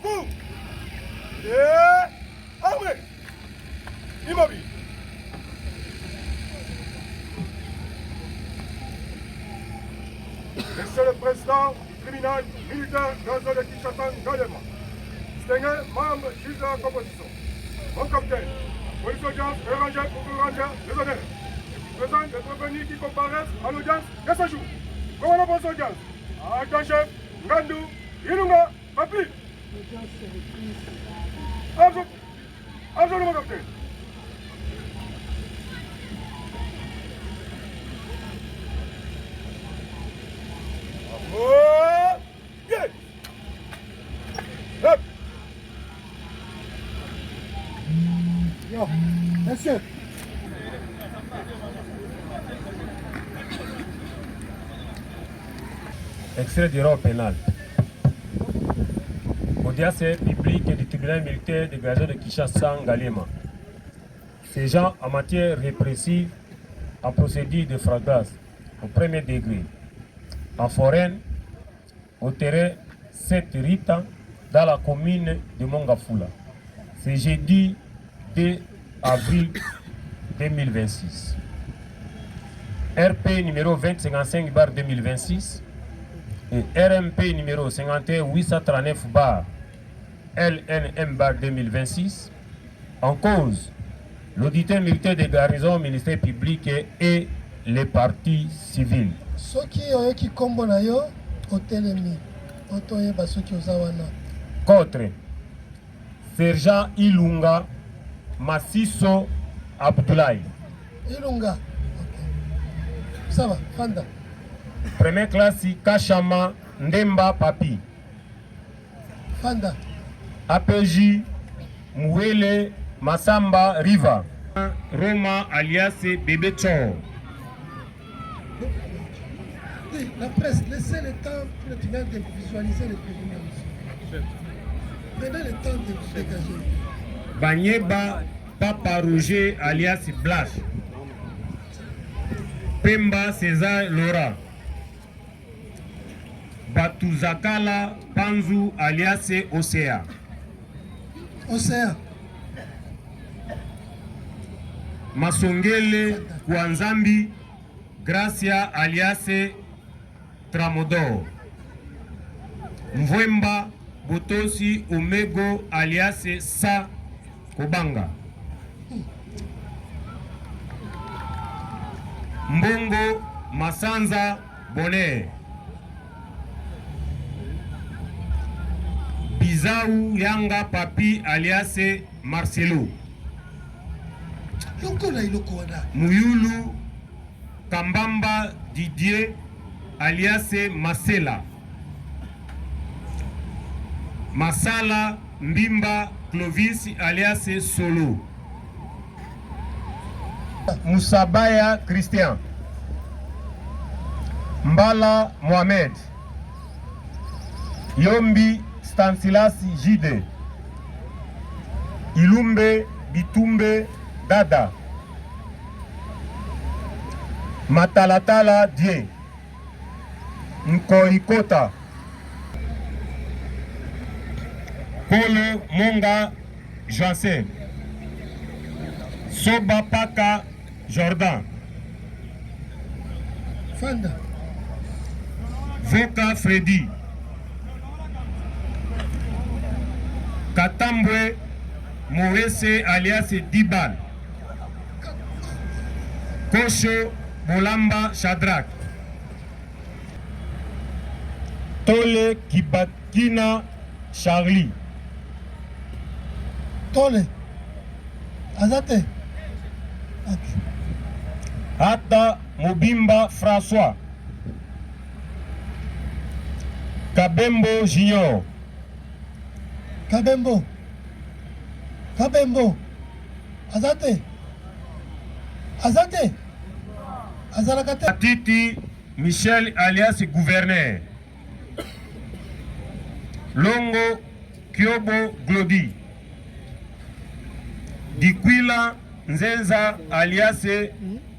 Coup et armé. Immobile. Monsieur le Président du tribunal militaire de la zone de Kinshasa, Galema. Distingué membre juge de la composition. Mon capitaine, police audience et rangé pour vous rendre les honneurs. Présent des prévenus qui comparaissent à l'audience de ce jour. Commandant pour audience. Adjudant chef, Ngandou, Ilunga, Papi. Absolument, mon capitaine. Oh, bien. Hop. Yo, monsieur. Extrait du droit pénal. Audience publique du tribunal militaire de Gazon de Kinshasa, Galema. Ségeant en matière répressive en procédure de flagrance au premier degré. En foraine, au terrain 7 Rita, dans la commune de Mongafula. C'est jeudi 2 avril 2026. RP numéro 2055-2026 et RMP numéro 51-839-LNM-2026 en cause l'auditeur militaire des garnisons, ministère public et les partis civils. Soki oyoki kombo na yo otelemi otoyeba soki oza wana. Contre Sergent Ilunga Masiso Abdoulaye. Ilunga. Okay. Ça va, Fanda. Première classe Kachama Ndemba Papi. Fanda. APJ Mouele Masamba Riva. Roma alias Bébé Chor. La presse, laissez le temps pour le tribunal de visualiser les prévenus. Prenez le temps de vous dégager. Banyeba Papa Roger alias Blash. Pemba César Laura. Batuzakala Panzu alias Osea. Océan. Masongele Kwanzambi Gracia alias Tramodor. Mvwemba Botosi Omego alias Sa Kobanga. Mbongo Masanza Bonner. Bizarou Yanga Papi alias Marcelo. Muyulu Kambamba Didier alias Masela. Masala Mbimba Clovis alias Solo. Moussabaya Christian. Mbala Mohamed. Yombi Stanislas Jide. Ilumbe Bitumbe Dada. Matalatala Die. Nkoikota. Kolo Monga Joanse. Soba Paka Jordan. Fanda. Voka Freddy. Katambwe Moese alias Dibal. Kosho Bolamba Shadrach. Tole Kibakina Charlie. Tole. Azate. Okay. Ata Mobimba François. Kabembo Junior. Kabembo. Kabembo. Azate. Azate. Azalakate. Titi Michel alias gouverneur. Longo Kyobo Glodi. Dikwila Nzenza alias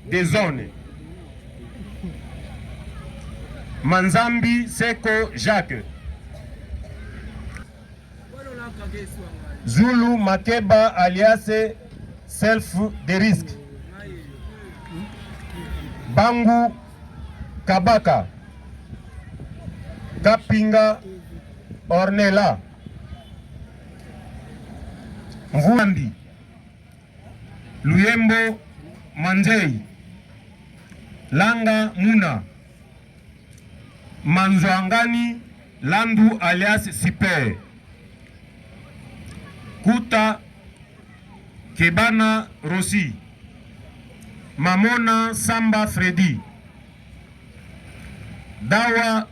Desone. Manzambi Seko Jacques. Zulu Makeba alias Self de Risque. Bangu Kabaka. Kapinga Ornella. Mvuandi. Luyembo Manzei. Langa Muna. Manzwangani Landu alias Sipe. Kuta Kebana Rossi. Mamona Samba Freddy. Dawa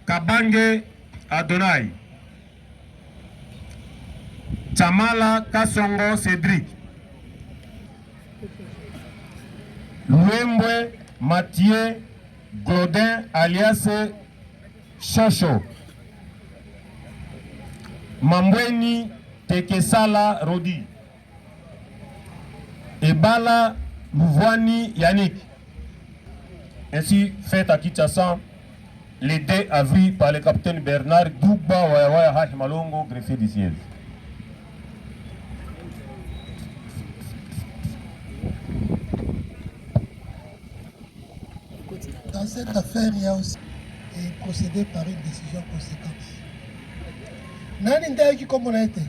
Kabange Adonai. Chamala Kasongo Cédric. Louembwe Mathieu Godin alias Chocho. Mambweni Tekesala Rodi. Ebala Mouvouani Yannick. Ainsi fait à Kinshasa le 2 avril par le capitaine Bernard Douba Wayawaya Hash Malongo, greffier du siège. Dans cette affaire, il y a aussi procédé par une décision conséquente. Nani ndaiki comme on a été.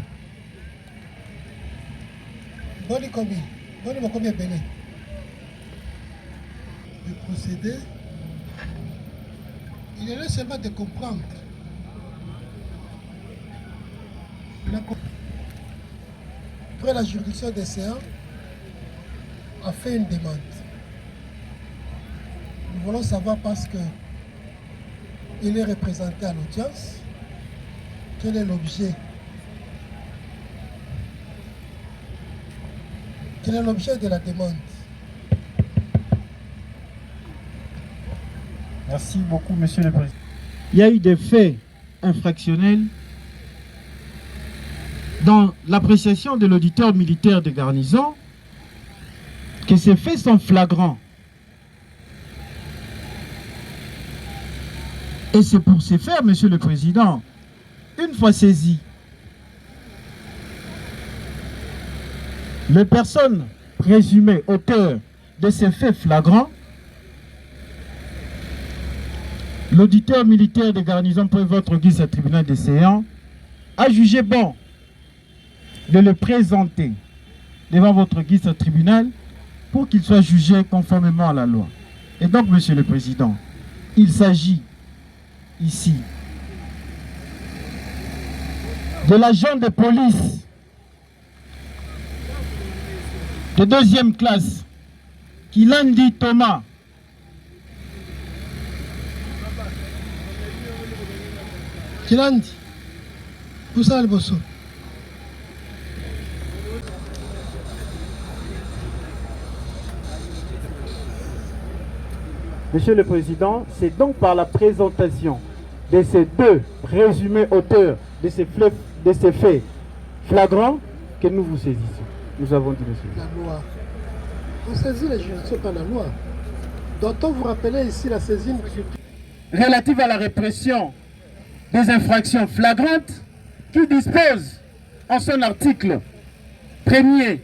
Boni combien? Boni ma combien belé? Le procédé, il est là seulement de comprendre. Après la juridiction des séances a fait une demande. Nous voulons savoir parce que il est représenté à l'audience, quel est l'objet? Quel est l'objet de la demande? Merci beaucoup, Monsieur le Président. Il y a eu des faits infractionnels dans l'appréciation de l'auditeur militaire de garnison, que ces faits sont flagrants. Et c'est pour ces faits, Monsieur le Président, une fois saisi, les personnes présumées auteurs de ces faits flagrants, l'auditeur militaire de garnison pour votre guise à tribunal des séances a jugé bon de le présenter devant votre guise à tribunal pour qu'il soit jugé conformément à la loi. Et donc, Monsieur le Président, il s'agit ici de l'agent de police de 2e classe, Kilandi Thomas, Kilandi, où ça le bosso? Monsieur le Président, c'est donc par la présentation de ces deux présumés auteurs de ces faits flagrants que nous vous saisissons. Nous avons dit, monsieur. La loi. On saisit les juridictions par la loi. Doit-on vous rappeler ici la saisine Relative à la répression des infractions flagrantes qui dispose en son article 1er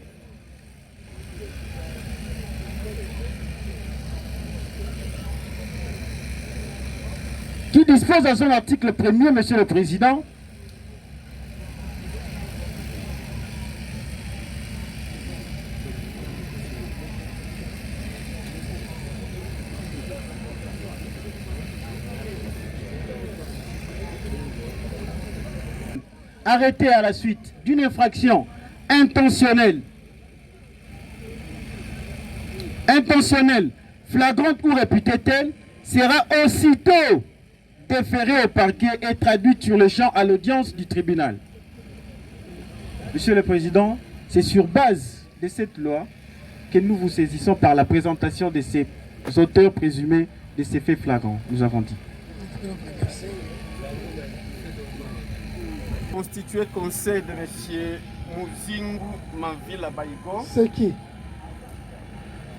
Monsieur le Président, arrêté à la suite d'une infraction intentionnelle, flagrante ou réputée telle, sera aussitôt déféré au parquet et traduit sur le champ à l'audience du tribunal. Monsieur le Président, c'est sur base de cette loi que nous vous saisissons par la présentation de ces auteurs présumés de ces faits flagrants, nous avons dit. Constitué conseil de M. Mouzingu Mavila Baïgo. C'est qui?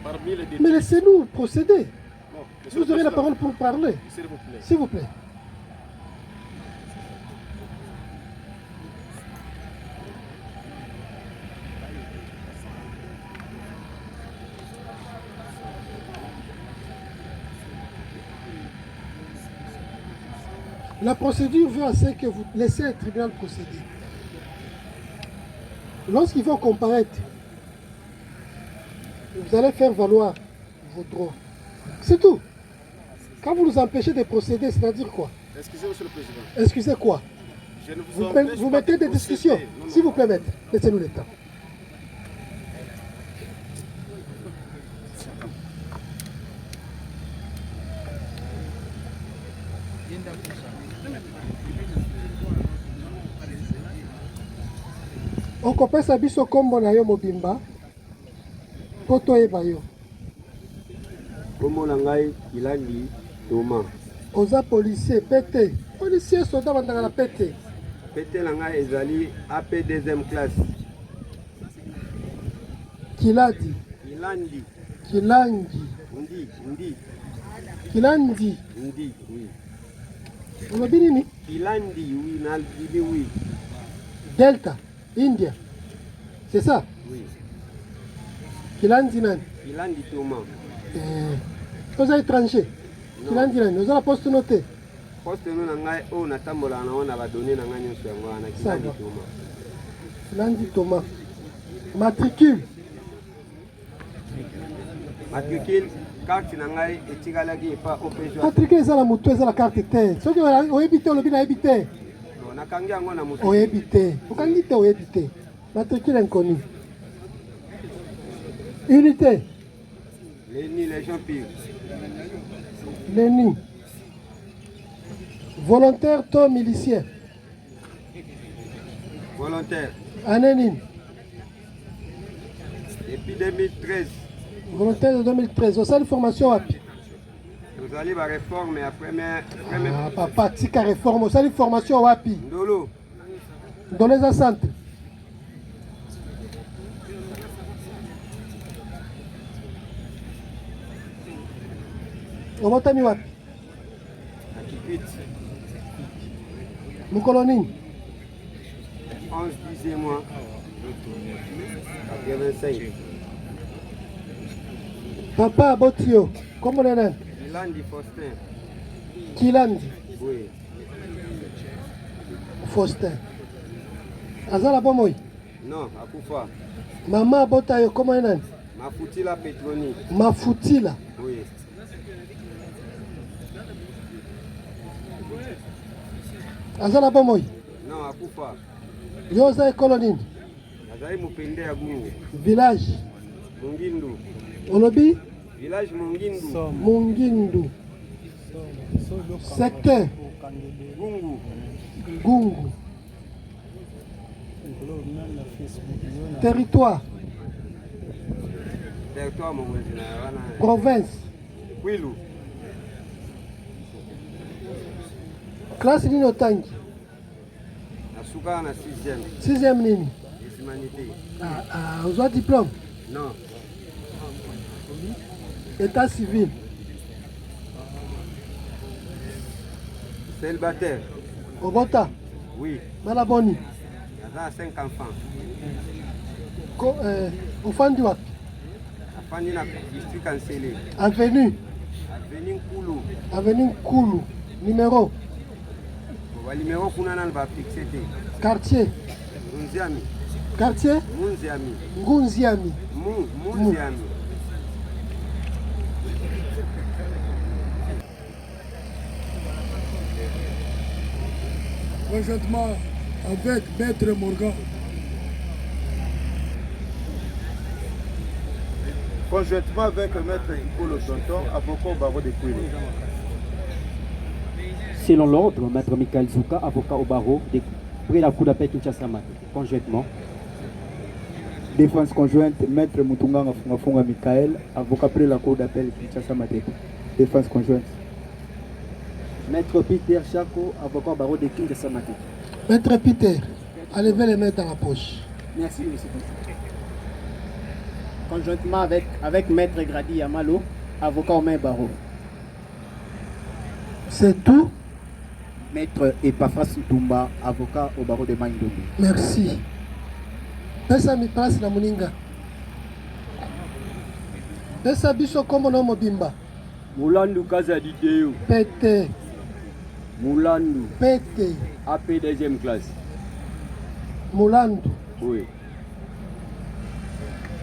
Parmi les détenus. Mais laissez-nous procéder. Vous aurez la parole pour parler. S'il vous plaît. S'il vous plaît. La procédure veut à ce que vous laissez le tribunal procéder. Lorsqu'ils vont comparaître, vous allez faire valoir vos droits. C'est tout. Quand vous nous empêchez de procéder, c'est-à-dire quoi? Excusez, monsieur le président. Excusez quoi? Je ne vous empêche Vous pas mettez de des procéder. discussions. Non, non. S'il vous plaît, maître, laissez-nous le temps. okopesa biso kombo na yo mobimba po toyeba yo. Kombo na ngai Kilandi Toma. Oza policier pete. Policier soda bandanga na pete. Pete na ngai ezali AP 2e classe. Kiladi. Kilandi. Kilangi. Ndi. Kilandi. Ndi, oui. Unabi nini? Kilandi, oui, nalbibi, oui. Delta. India. C'est ça? Oui. Kilandi nani? Kilandi Toma. Oza étranger. Kilandi nani? Oza la poste notée. Poste no na ngai o natambola na wana badone na ngai nyonso yango wana Kilandi Toma. Kilandi Toma. Matricule. Matricule carte na ngai etikalaki epa OPJ. Matricule eza na moto eza la carte te. Soki oyebi te olobi nayebi te. Nakangi yango na moto. Oyebi te. Okangi te oyebi te. Matricule inconnu. Unité. Leni Légion Pire. Leni. Volontaire to milicien. Volontaire. Année nini? Depuis 2013. Volontaire de 2013. Osali formation wapi? Tozali ba réforme ya première Ah, papa, tika réforme. Osali formation wapi? Ndolo. Dans les centre. Omotami wapi? Akipit. Mukolo nini? 11 10e mois. 85. Papa abotio. Comment on est? Kilandi Faustin. Kilandi. Oui. Faustin. Azala bomoi. Non, akufa. Maman abota yo. Comment on est? Mafutila Petroni. Mafutila. Oui. Azala bomoi. Non, akufa. Yo za ekolo nini? Azali mupende ya Gungu. Village. Mungindu. Olobi? Village Mungindu. Mungindu. Secteur. Gungu. Gungu. Territoire. Territoire Mongwezi na wana. Province. Kwilu. Classe nini otangi? Nasuka na 6e. 6e nini? Les humanités. Ozwa diplôme. Non. État civil. Célibataire. Obota. Oui. Malaboni. Naza 5 enfants. Ofandi wapi? Afandi na district Kansele. Avenue. Avenue Nkulu. Avenue Nkulu. Numéro. Walimero kuna nani ba fixé te. Quartier. Munziami. Quartier. Munziami. Ngunziami. Munziami. Conjointement avec Maître Morgan. Conjointement avec Maître Ikolo Tonton, avocat au barreau de Kouilou. Selon l'ordre, Maître Michael Zouka, avocat au barreau, près la cour d'appel Kinshasa Maté, conjointement. Défense conjointe, Maître Mutunga Ngafunga Michael, avocat près la cour d'appel Kinshasa Maté. Défense conjointe. Maître Peter Chako, avocat au barreau de Kinshasa Maté. Maître Peter, enlevez les mains dans la poche. Merci, monsieur. Conjointement avec Maître Grady Yamalo, avocat au main barreau. C'est tout. Maître Epaphras Ntumba, avocat au barreau de Maïndombe. Merci. Pesa mi place na muninga. Pesa biso komo no mobimba. Mulandu Kaza Dideo. Pete. Mulandu. Pete. AP deuxième classe. Mulandu. Oui.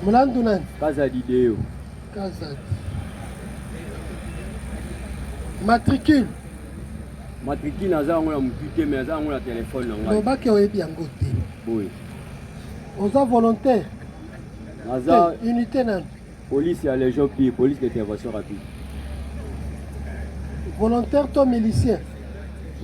Mulandu nani? Kaza Dideo. Kazadi. Matricule. Matricule naza ngo na mukute mais naza ngo na téléphone na ngai. Lobaki oyebi yango te. Oui. Oza volontaire. Naza unité nani? police ya légion puis police d'intervention rapide. Volontaire to milicien?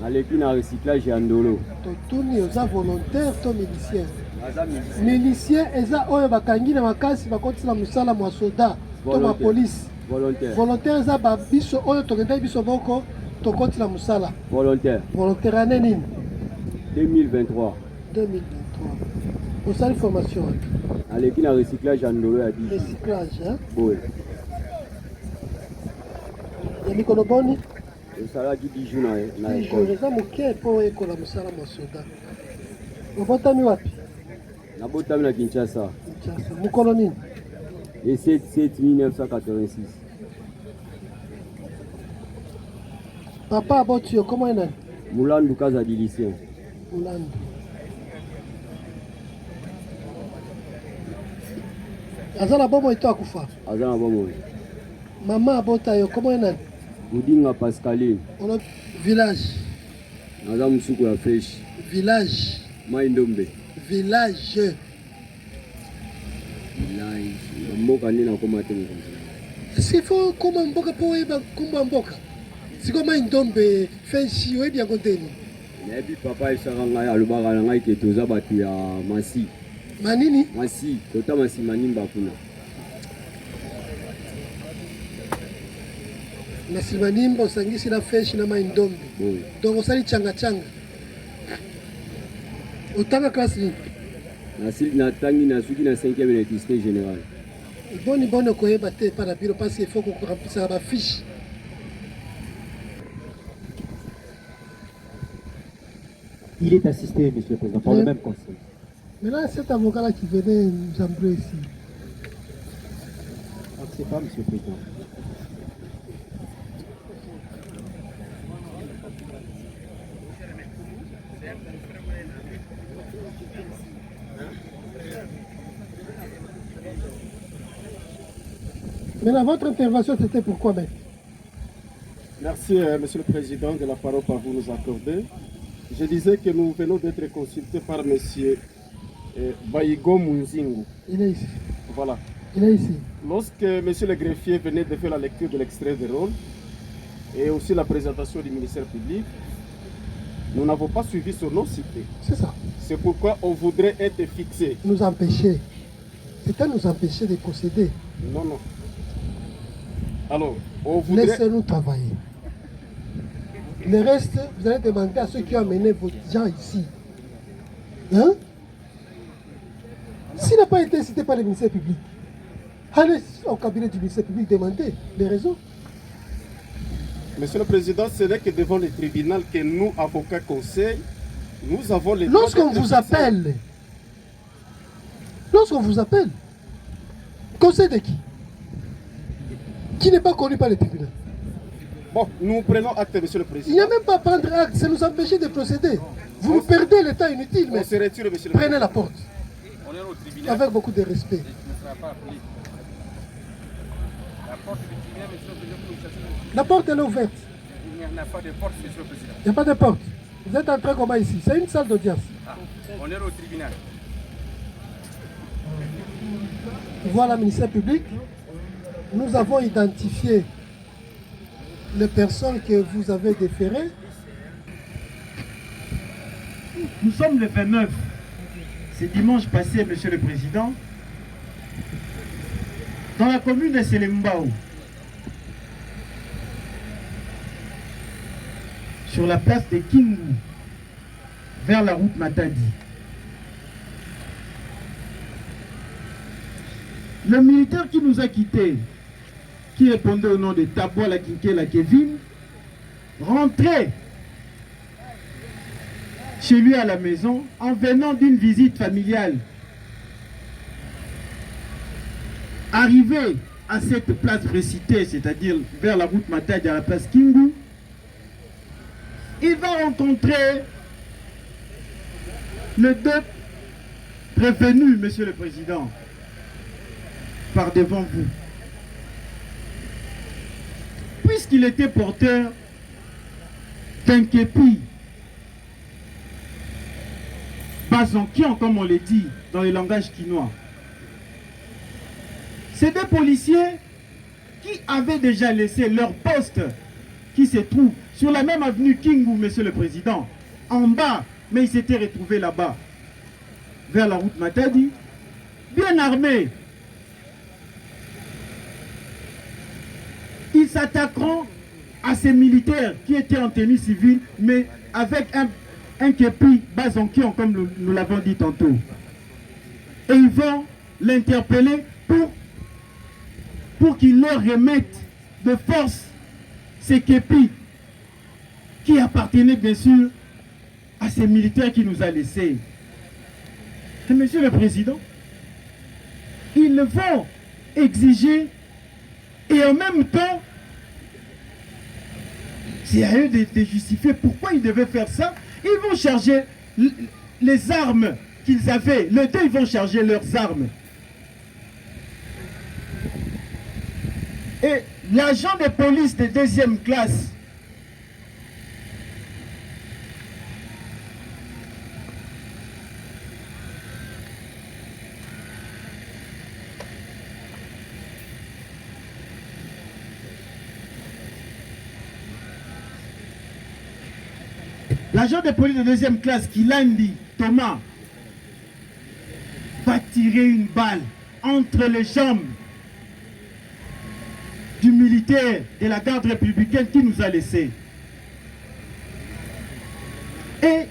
Naleki na recyclage ya ndolo. Totuni oza volontaire to milicien? Naza milicien. Milicien eza oyo bakangi na makasi bakotisa musala mwa soda to ma police. Volontaire. Volontaire eza babiso oyo tokendaki biso boko tokotisa musala. Volontaire. Volontaire ane nini? 2023. 2023. Osali formation wapi? Naleki na recyclage ya ndolo ya 10. Recyclage, hein? Oui. Ya mikolo boni? Osalaki 10 jours na jour école. eza moke mpo oyekola mosala mwa soda. Obotami wapi? Nabotami na Kinshasa. Kinshasa. Mokolo nini? Le 7/7/1986. Papa aboti yo, komo enani? Mulandu Kaza di lycée. Mulandu. Aza na bomo ito akufa? Aza na bomoi. Mama abota yo, komo enani? Budinga Pascaline. Ono village. Naza musuku ya fresh. Village. Maïndombe. Village. Village. Mboka nina koma te moko. Sifo koma mboka po oyeba kumba mboka. Siko Maïndombe feshi oyebi yango ndeni. Nayebi papa esaka ngai alobaka na ngai ke toza bato ya Masi. Manini? Masi, kota Masi Manimba kuna. Na Simanimba osangisi na feshi na Maïndombe. Oui. Donc osali changa changa. Otanga classe nini? Natangi nasuki na 5e électricité générale. Boni koyeba te pa na biro parce qu'il faut qu'on remplisse la fiche. Il est assisté, Monsieur le Président, par le même conseil. Mais là, cet avocat-là qui venait nous embrouiller ici. On ne sait pas, Monsieur le Président. Maintenant, votre intervention, c'était pourquoi, maître? Merci, Monsieur le Président, de la parole par vous nous accorder. Je disais que nous venons d'être consultés par Monsieur Baïgo Munzingu. Il est ici. Voilà. Il est ici. Lorsque Monsieur le greffier venait de faire la lecture de l'extrait de rôle et aussi la présentation du ministère public, nous n'avons pas suivi son nom cité. C'est ça. C'est pourquoi on voudrait être fixé. Nous empêcher. C'était nous empêcher de procéder. Non, non. Alors, on voudrait... Laissez-nous travailler. Le reste, vous allez demander à ceux qui ont amené vos gens ici. Hein? S'il n'a pas été cité par le ministère public, allez au cabinet du ministère public demander les raisons. Monsieur le Président, ce n'est que devant le tribunal que nous, avocats conseil, nous avons les... Lorsqu'on vous appelle, conseil de qui n'est pas connu par le tribunal? Bon, nous prenons acte, Monsieur le Président. Il n'y a même pas à prendre acte, c'est nous empêcher de procéder. Vous nous perdez le temps inutile, mais on se retire, Monsieur le prenez Président. la porte. On est au tribunal. Avec beaucoup de respect. La porte elle est ouverte. Il n'y a pas de porte, Monsieur le Président. Il n'y a pas de porte. Vous êtes entré comment ici? C'est une salle d'audience. On est au tribunal. Voilà, ministère public. Nous avons identifié les personnes que vous avez déférées. Nous sommes le 29. C'est dimanche passé, Monsieur le Président, dans la commune de Selembao, sur la place de Kingu, vers la route Matadi. Le militaire qui nous a quittés, qui répondait au nom de Taboa la Kinkela Kevin, rentrer chez lui à la maison en venant d'une visite familiale. Arrivé à cette place précitée, c'est-à-dire vers la route Matadi à la place Kingu, il va rencontrer le deux prévenus, Monsieur le Président, par devant vous. Puisqu'il était porteur d'un képi, Bazonkian, comme on le dit dans le langage quinois. C'est des policiers qui avaient déjà laissé leur poste qui se trouve sur la même avenue Kingu, Monsieur le Président, en bas, mais ils s'étaient retrouvés là-bas, vers la route Matadi, bien armés. Ils s'attaqueront à ces militaires qui étaient en tenue civile, mais avec un képi Bazonkian, comme nous l'avons dit tantôt. Et ils vont l'interpeller pour qu'il leur remette de force ces képis qui appartenaient bien sûr à ces militaires qui nous a laissés. Et Monsieur le Président, ils vont exiger et en même temps, c'est à eux de justifier pourquoi ils devaient faire ça. Ils vont charger les armes qu'ils avaient. Les deux, ils vont charger leurs armes. Et l'agent de police de deuxième classe, Kilandi Thomas, va tirer une balle entre les jambes du militaire de la garde républicaine qui nous a laissés. Et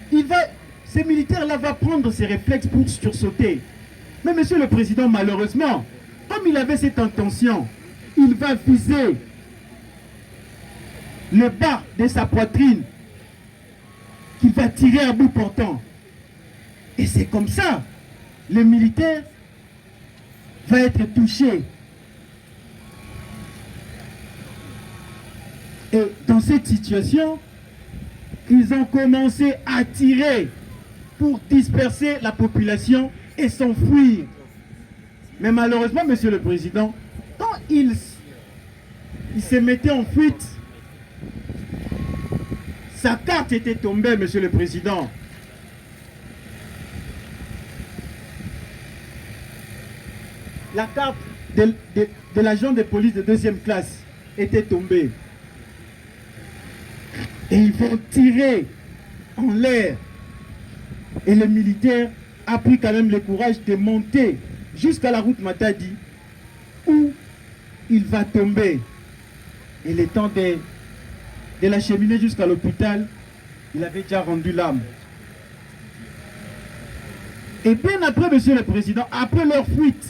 ce militaire-là va prendre ses réflexes pour sursauter. Mais Monsieur le Président, malheureusement, comme il avait cette intention, il va viser le bas de sa poitrine, qu'il va tirer à bout portant. Et c'est comme ça, le militaire va être touché. Et dans cette situation, ils ont commencé à tirer pour disperser la population et s'enfuir. Mais malheureusement, Monsieur le Président, quand ils se mettaient en fuite, sa carte était tombée, Monsieur le Président. La carte de l'agent de police de deuxième classe était tombée. Et ils vont tirer en l'air. Et le militaire a pris quand même le courage de monter jusqu'à la route Matadi, où il va tomber. Et le temps de l'acheminer jusqu'à l'hôpital, il avait déjà rendu l'âme. Et bien après, Monsieur le Président, après leur fuite,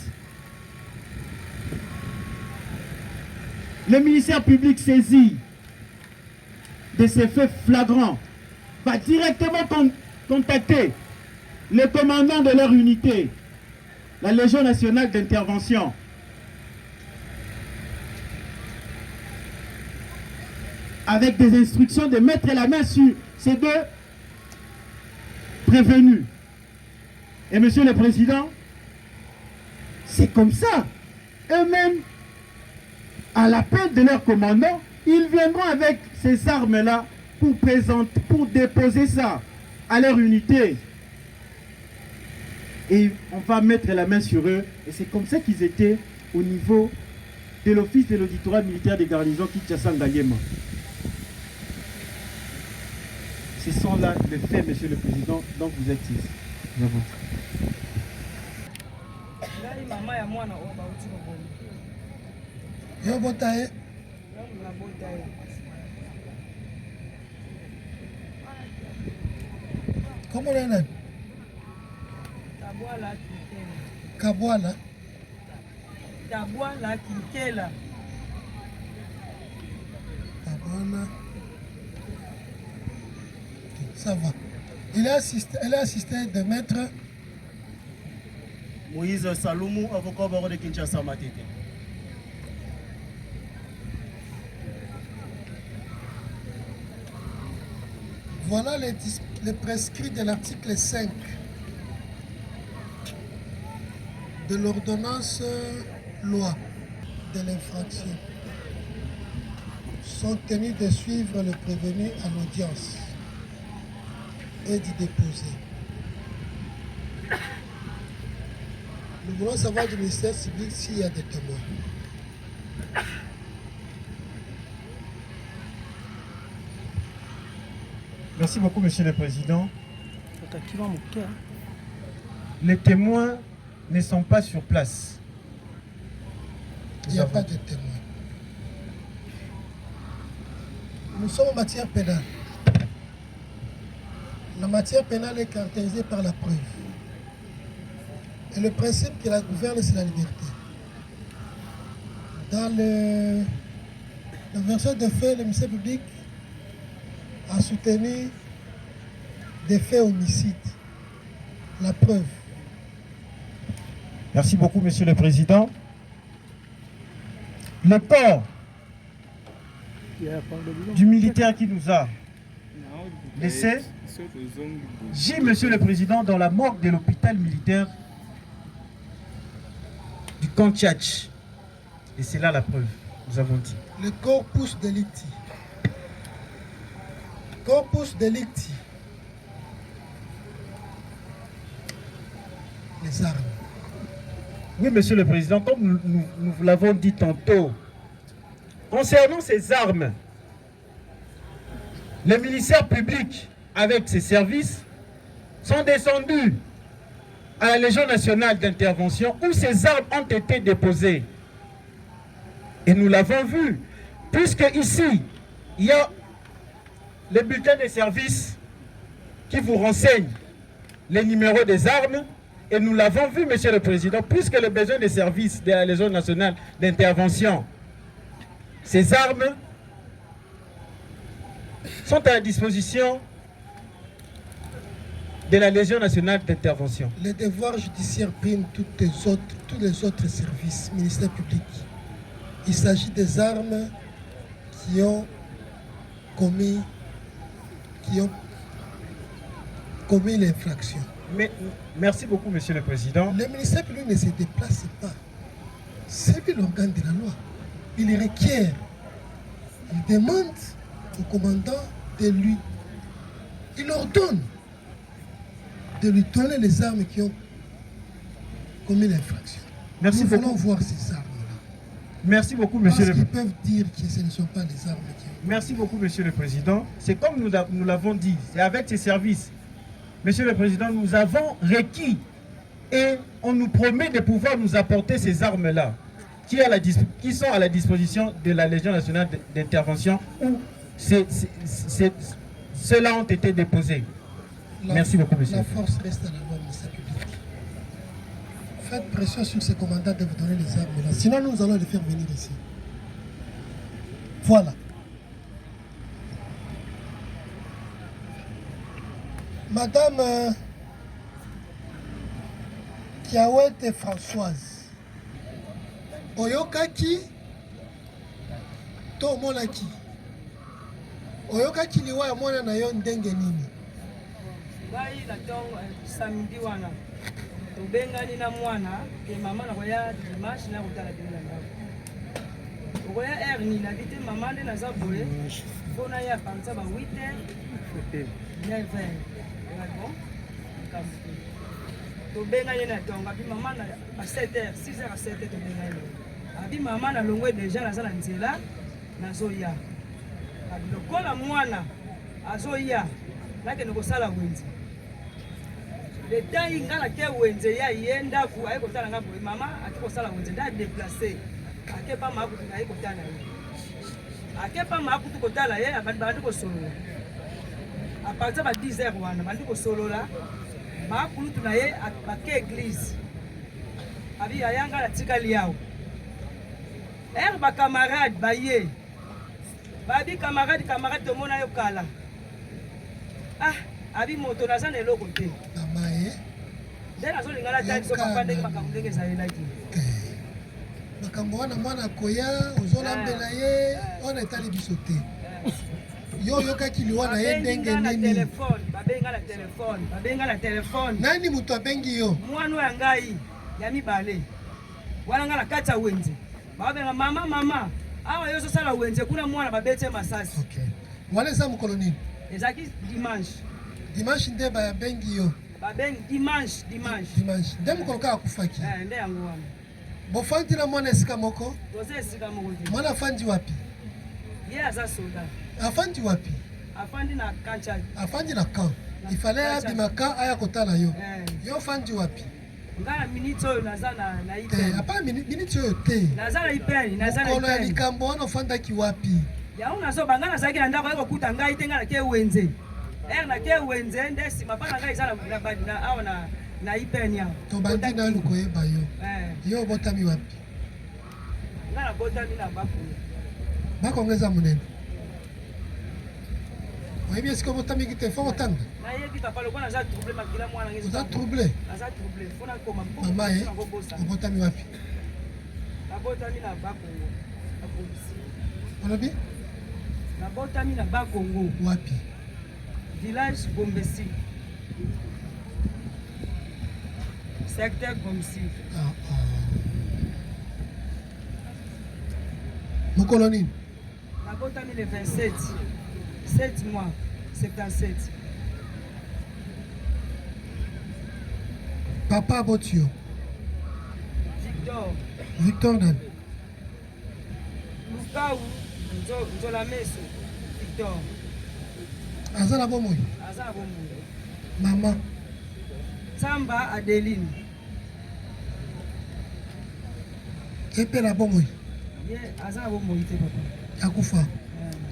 le ministère public saisi de ces faits flagrants va directement contacter le commandant de leur unité, la Légion nationale d'intervention. Avec des instructions de mettre la main sur ces deux prévenus. Et Monsieur le Président, c'est comme ça. Eux-mêmes, à l'appel de leur commandant, ils viendront avec ces armes-là pour déposer ça à leur unité. Et on va mettre la main sur eux. Et c'est comme ça qu'ils étaient au niveau de l'office de l'auditorat militaire des garnisons Kinshasa-Ngaliema. Ce sont là les faits, Monsieur le Président, dont vous êtes ici. Comment on est? Kabwala. Kabwala Kinkela. Kabwala Ça va. Elle est assistée de maître Moïse Saloumou, avocat au barreau de Kinshasa Matete. Voilà les prescrits de l'article 5 de l'ordonnance loi de l'infraction. Sont tenus de suivre le prévenu à l'audience et d'y déposer. Nous voulons savoir du ministère public s'il y a des témoins. Merci beaucoup, Monsieur le Président. Les témoins ne sont pas sur place. Il n'y a pas de témoins. Nous sommes en matière pénale. La matière pénale est caractérisée par la preuve. Et le principe qui la gouverne, c'est la liberté. Dans le verset de fait, le ministère public a soutenu des faits homicides. La preuve. Merci beaucoup, Monsieur le Président. Le corps du militaire qui nous a laissé gît, Monsieur le Président, dans la morgue de l'hôpital militaire du camp Tchatch. Et c'est là la preuve, nous avons dit. Le corpus delicti. Corpus delicti. Les armes. Oui, Monsieur le Président, comme nous l'avons dit tantôt, concernant ces armes, les ministères publics, avec ses services, sont descendus à la Légion nationale d'intervention où ces armes ont été déposées. Et nous l'avons vu, puisque ici, il y a les bulletins de service qui vous renseignent les numéros des armes. Et nous l'avons vu, Monsieur le Président, puisque les besoins de service de la Légion nationale d'intervention, ces armes sont à la disposition de la Légion nationale d'intervention. Les devoirs judiciaires priment tous les autres services, ministère public. Il s'agit des armes qui ont commis l'infraction. Mais merci beaucoup, Monsieur le Président. Le ministère public ne se déplace pas. C'est lui l'organe de la loi. Il requiert, il demande au commandant de lui, il ordonne de lui donner les armes qui ont commis l'infraction. Merci Nous beaucoup. voulons voir ces armes-là. Merci beaucoup, Monsieur le Président. Parce qu'ils peuvent dire que ce ne sont pas les armes qui ont... Merci beaucoup, Monsieur le Président. C'est comme nous l'avons dit, c'est avec ces services. Monsieur le Président, nous avons requis et on nous promet de pouvoir nous apporter ces armes-là qui sont à la disposition de la Légion nationale d'intervention où ceux-là ont été déposés. Merci beaucoup, monsieur. La force reste à la loi, ministère public. Faites pression sur ces commandants de vous donner les armes-là. Sinon, nous allons les faire venir ici. Voilà. Madame Kiawete Françoise, oyokaki to monaki, oyokaki liwa ya mwana na yo ndenge nini? Ngai na tongo samedi wana tobengani na mwana ke mama na koya dimanche na kotala bila ndako okoya erni na bite mama nde naza boye mpona ya panza ba 8h 9h. Bon, tobengani na tonga bi mama na 7h 6h à 7h tobengani abi mama na longwe déjà naza na nzela nazoya abi lokola mwana azoya nakende kosala wenze leta inga na ke wenze ya ye ndaku aye kotala nga boye mama ati kosala wenze nda déplacer akepa makutu na ye kotala ye akepa makutu kotala ye abandi bandi kosolola à partir de 10h wana bandi kosolola makulutu na ye bake église abi ayanga na tikali yao ba camarade baye babi camarade tomona yo kala Ah, abi moto naza na eloko te. Mama ye. Nde nazolingana ta biso papa ndenge makambo ndenge ezalelaki. Makambo wana mwana koya ozolambela ye wana etali biso te. Yo yokaki liwa na ye ndenge nini? Babenga na telefone. Nani mutu abengi yo? Mwana ya ngai ya mibale. Wana nga na kati ya wenze. Babenga mama. Awa yo sala wenze kuna mwana babete masasi. Okay. Wana eza mokolo nini? Ezaki dimanche. Dimanche nde babengi yo. Babengi dimanche. Nde mokolo kaka kufaki. Nde yango wana. Bofandi na mwana esika moko? Toza esika moko te. Mwana afandi wapi? Ye aza soda. Afandi wapi? Afandi na kancha. Afandi na camp. Ifale abima camp aya kotala yo. Yo afandi wapi? Ngana minute oyo naza na ipeni. Apa minute oyo te. Naza na ipeni. Mokolo ya likambo wana ofandaki wapi? Yango nazoba nga nazalaki na ndako ekokuta ngai te nga nake wenze. Nake wenze nde nsima mpa na ngai eza awa na ipeni awa. Tobandi nanu koyeba yo. Yo obotami wapi? Nga nabotami na Bakongo. Bakongo eza monene. Oyebi esika obotamiki te fo kotanga? Nayebi papa lokola naza trouble makila mwana ngezo. Oza trouble? Naza trouble. Fona koma mpo. Mama ye, obotami wapi? Nabotami na Bakongo. Olobi? Nabotami na Bakongo. Wapi? Village Bombesi. Secteur Bombesi. Mokolo nini? Nabotami le 27. 7 mois. 77. Papa aboti yo? Victor nani? Lukau Nzola Meso. Victor. Aza na bomoi? Aza na bomoi. Mama? Samba Adeline. Epe na bomoi? Ye, aza na bomoi te papa. Akufa?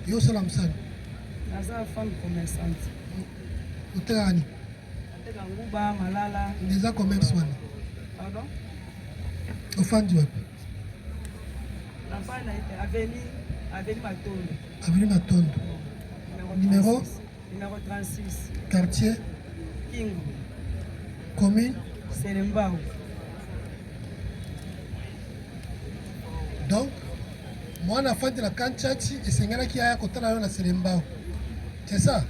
Yo sala msani? Aza femme commerçante. Oteka gani? Oteka nguba, malala. Neza commerce wana? Pardon? Ofandi wapi? Nafanya Avenue Matondo. Avenue Matondo. Numéro 36. Quartier? Kingo. Commune? Selembao. Donc, mwana afandi na kanchachi esengelaki aya kotala yo na Selembao. C'est ça?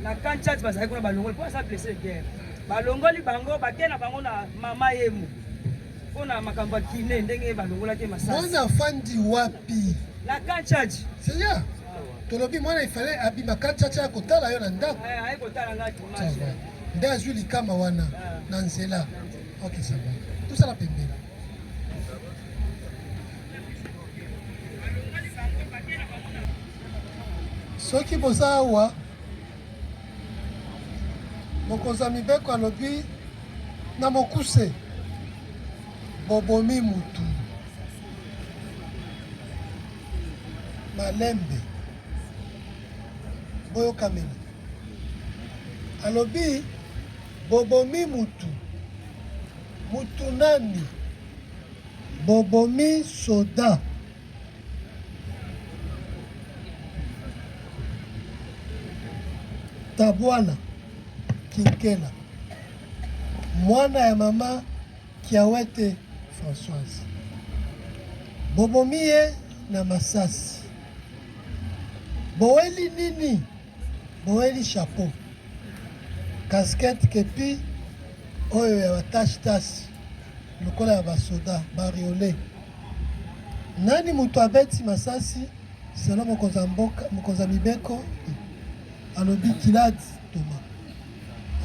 Na kanchachi bazali kuna balongoli po asa blessé guerre. Balongoli bango bakena bango na mama yemu. Pona makambo ya kine ndenge balongolaki masasi. Mwana afandi wapi? Na kanchachi. C'est ça? Tolobi mwana ifale abima kanchachi ya kotala yo na ndako. Aye kotala ngati dimanche. Nde azwi likama wana na nzela. Ok, ça va. Tout ça la pembeni. Soki boza awa mokonzi ya mibeko alobi na mokuse bobomi mutu malembe boyokamela alobi bobomi mutu nani bobomi soda Tabwana Kinkela mwana ya mama Kiawete Françoise bobomi ye na masasi boweli nini boweli chapeau casquette kepi oyo ya batashe-tashe lokola ya basoda bariole nani mutu abeti masasi selo mokonzi ya mibeko alobi Kiladi Toma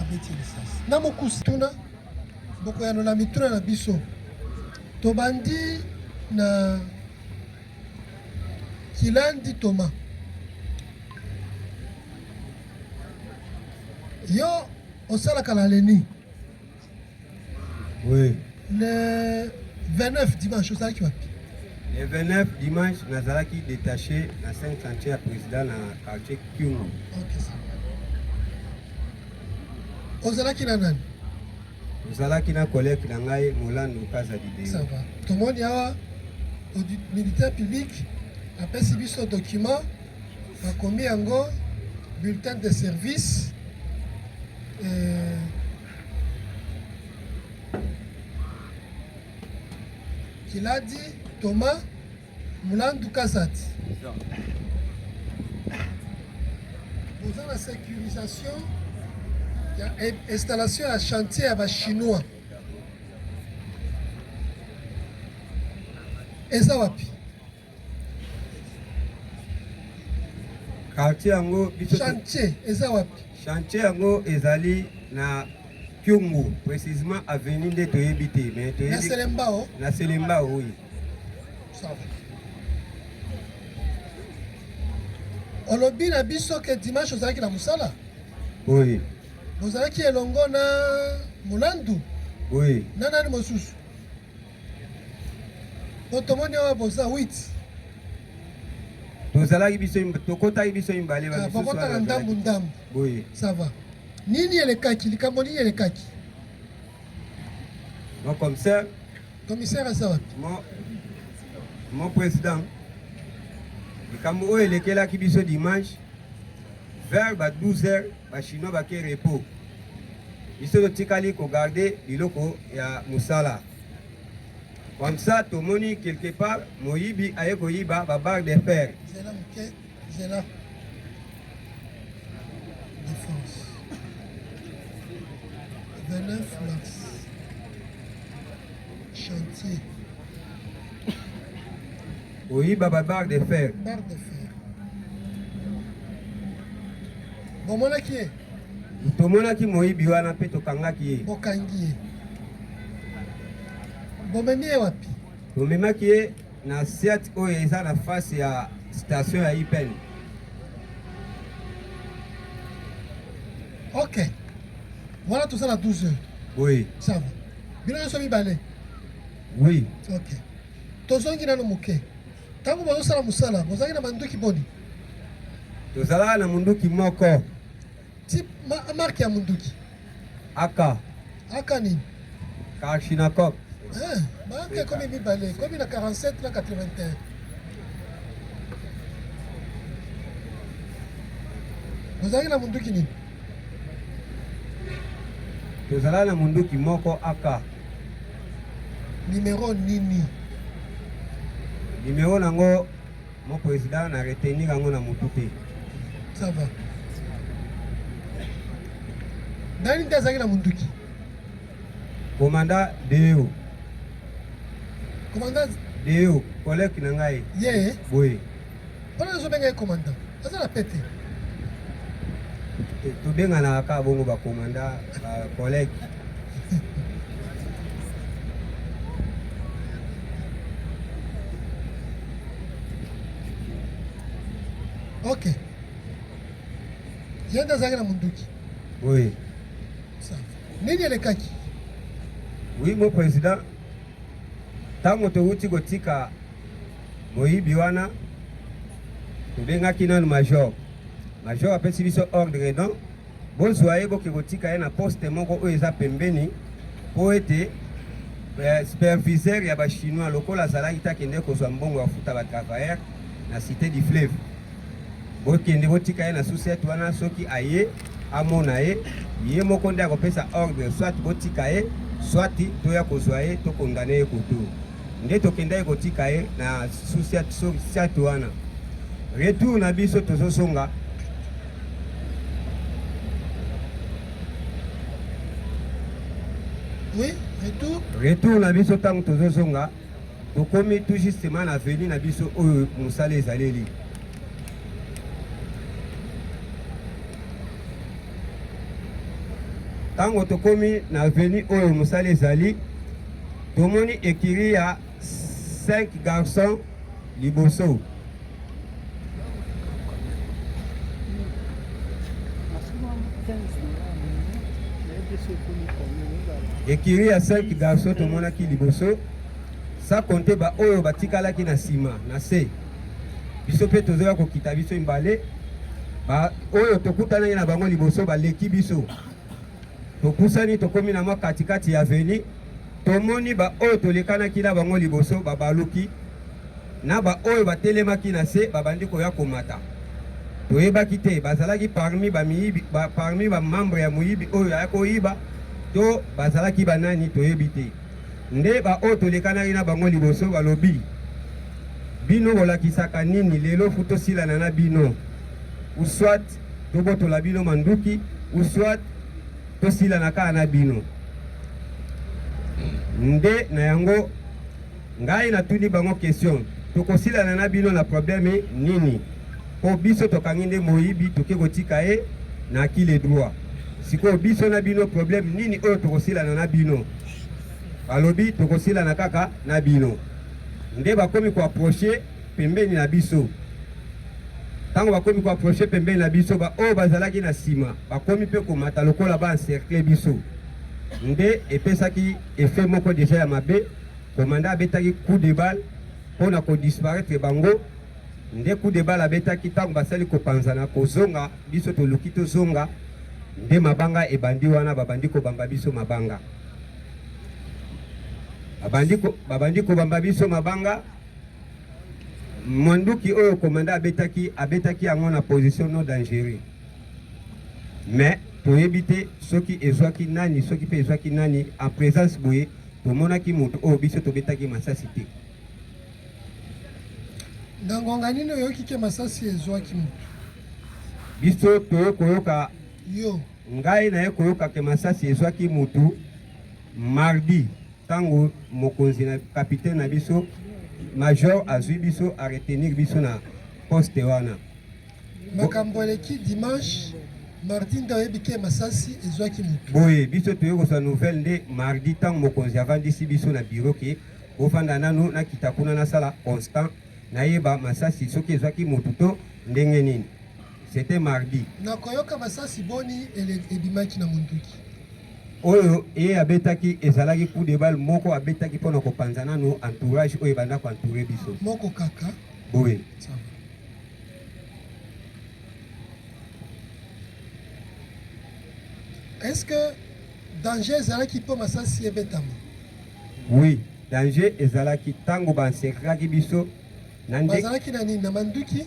abeti lisasi na mokusi tuna bokoyanola mituna na biso tobandi na Kiladi Toma yo osalaka na leni oui le 29 dimanche osalaki wapi? Le 29 dimanche, nazalaki détaché na 5 chantiers à président na quartier Kyungu. Ok, ça va. Ozalaki na nani? Ozalaki na collègue na ngai Molando Kaza Dideo. Ça va. Tomoni awa militaire public apesi biso document bakomi yango bulletin de service. Qu'il a dit Thomas Moulandou Kazati. Vous avez la sécurisation, il y a installation à chantier à chinois. Et ça va plus. Chantier, et ça va plus. Chantier yango ezali na Kyungu, précisément avenue de Toyebite. Na Selembao. Na Selembao, oui. Ça va. On lobby na biso que dimanche aux qui la musala. Oui. Vous qui est longo na Mulandu. Oui. Nana ni mosusu. Otomoni wa boza 8. Tozalaki biso tokota biso imbale ba biso. Bokota ndambu ndambu. Oui. Ça va. Nini elekaki likambo nini elekaki. Donc comme ça. Commissaire ça va. Mon président. Likambo oyo elekelaki biso dimanche vers 12h ba chinois ba ke repos. Biso totikali ko garder biloko ya musala. Comme ça, tout le monde, quelque part, Moïbi a eu ba barre de fer. C'est là, ok. C'est là. Défense. 29 mars. Chantier. Oui, ba barre de fer. Barre de fer. Bon, mon qui est? Tout le monde qui Moïbi wana pe to kanga qui est. Bokangi. Bomemie wapi? Bomemaki ye na Seat oyo eza na face ya station ya IPN. Ok. Voilà tout ça à 12h. Oui. Ça va. Bino yo somi balé. Oui. Ok. Tozongi na no muke. Tango bazo sala musala, bozangi na manduki boni. Tozala na munduki moko. Type marque ya munduki. Aka. Aka nini? Kalashnikov. Banque comme il balé, comme il a 47, là 81. Vous avez la munduki nini? Tozala na munduki moko aka. Numéro nini? Numéro nango mon président na retenir yango na mutupe. Ça va. Nani ndazaki na munduki? Commandant Deo. Commandant Deo, collègue nangai. Yeah. Oui. Pendant que je suis commandant, ça la pété. Tu benga na ka bongo ba commandant, ba collègue. Ok. Il y a des gens qui Oui. Ça. Nini le kaki? Oui, mon président. Tango to uti gotika Moïbi wana tobengaki nanu major. Major apesi biso ordre non. Bozwa ye boki gotika ye na poste moko oyo eza pembeni po ete superviseur ya ba chinois lokola azalaki takende kozwa mbongo ya futa ba travailleur na cité du fleuve. Bokende botika ye na société wana soki aye amona ye ye moko nde akopesa ordre soit botika ye soit toya kozwa ye to condamné ye koto. Nde tokenda ye kotika ye na société wana. Retour na biso tozosonga. Oui, retour. Retour na biso tango tozosonga. Tokomi tout justement na veni na biso oyo musala ezaleli. Tango tokomi na veni oyo musala ezali. Tomoni écrit ya 5 garçons liboso. Écrit ya 5 garçons tomonaki liboso. Ça compte ba oyo batikalaki na sima na se. Biso pe tozoya kokita biso imbale. Ba oyo tokutana na bango liboso ba leki biso. Topusani tokomi na mwa katikati ya veni. Tomoni ba oyo tolekanaki na bango liboso ba baluki. Na ba oyo batelemaki na se babandi koya komata. toyebaki te bazalaki parmi bamembre ya moyibi oyo aya koyiba to bazalaki banani toyebi te. Nde baoyo tolekanaki na bango liboso balobi bino bolakisaka nini lelo fu tosilana na bino, uswat tobotola bino manduki, uswat tosilana kaka na bino. Nde na yango ngai natuni bango question, tokosilana na bino na probleme nini? Po biso tokangi nde moyibi toke kotika ye na akile droit. Siko biso na bino problème nini oyo tokosilana na bino? Balobi tokosilana kaka na bino. Nde bakomi ko approcher pembeni na biso. Tango bakomi ko approcher pembeni na biso ba oyo bazalaki na sima bakomi pe komata lokola ba encercler biso. Nde epesaki effet moko déjà ya mabe, komanda abetaki coup de balle pona ko disparaître bango. Nde coup de balle abetaki tango basali kopanzana kozonga biso toluki tozonga, nde mabanga ebandi wana babandi kobamba biso mabanga. Babandi kobamba biso mabanga. Monduki oyo komanda abetaki yango na position non dangereux. Mais toyebi te soki ezwaki nani, soki pe ezwaki nani en présence boye tomonaki moto oyo biso tobetaki masasi te. Ngangonga nini oyoki ke masasi ezwaki moto? Biso toyoka yo ngai na ye koyoka ke masasi ezwaki motu mardi tango mokonzi na capitaine na biso major azwi biso a retenir biso na poste wana. Makambo eleki dimanche mardi nde oyebi ke masasi ezwaki motu. Boye biso toyokosa nouvelle nde mardi tango mokonzi avandisi biso na bureau ke ofanda nanu nakita kuna nasala constant nayeba masasi soki ezwaki motu to ndenge nini. C'était mardi. Nakoyoka masasi boni ebimaki na munduki. Oyo abetaki ezalaki coup de balle moko abetaki pona kopanzana no entourage oyo banda ko entourer biso. Moko kaka. Oui. Est-ce que danger ezalaki po masasi ebetama? Oui, danger ezalaki tango bansekraki biso. Bazalaki na nini na manduki?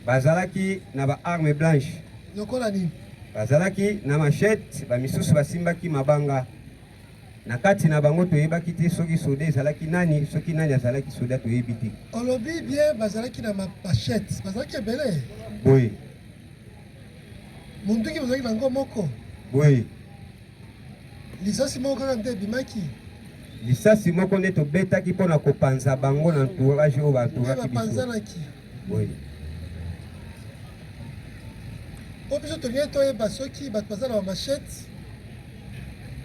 Bazalaki na ba arme blanche. Lokola nini? Bazalaki na machette, ba misusu basimbaki mabanga. Na kati na bango toyebaki te soki soda ezalaki nani, soki nani azalaki soda toyebi te. Olobi bien bazalaki na machette, bazalaki ebele. Oui. Munduki bazalaki bango moko. Oui. Lisasi moko kaka nde ebimaki. Lisasi moko nde tobetaki mpona kopanza bango na entourage oyo baentouraki biso. Bapanzanaki. Oui. Po biso tolingi toyeba soki bato baza na bamachete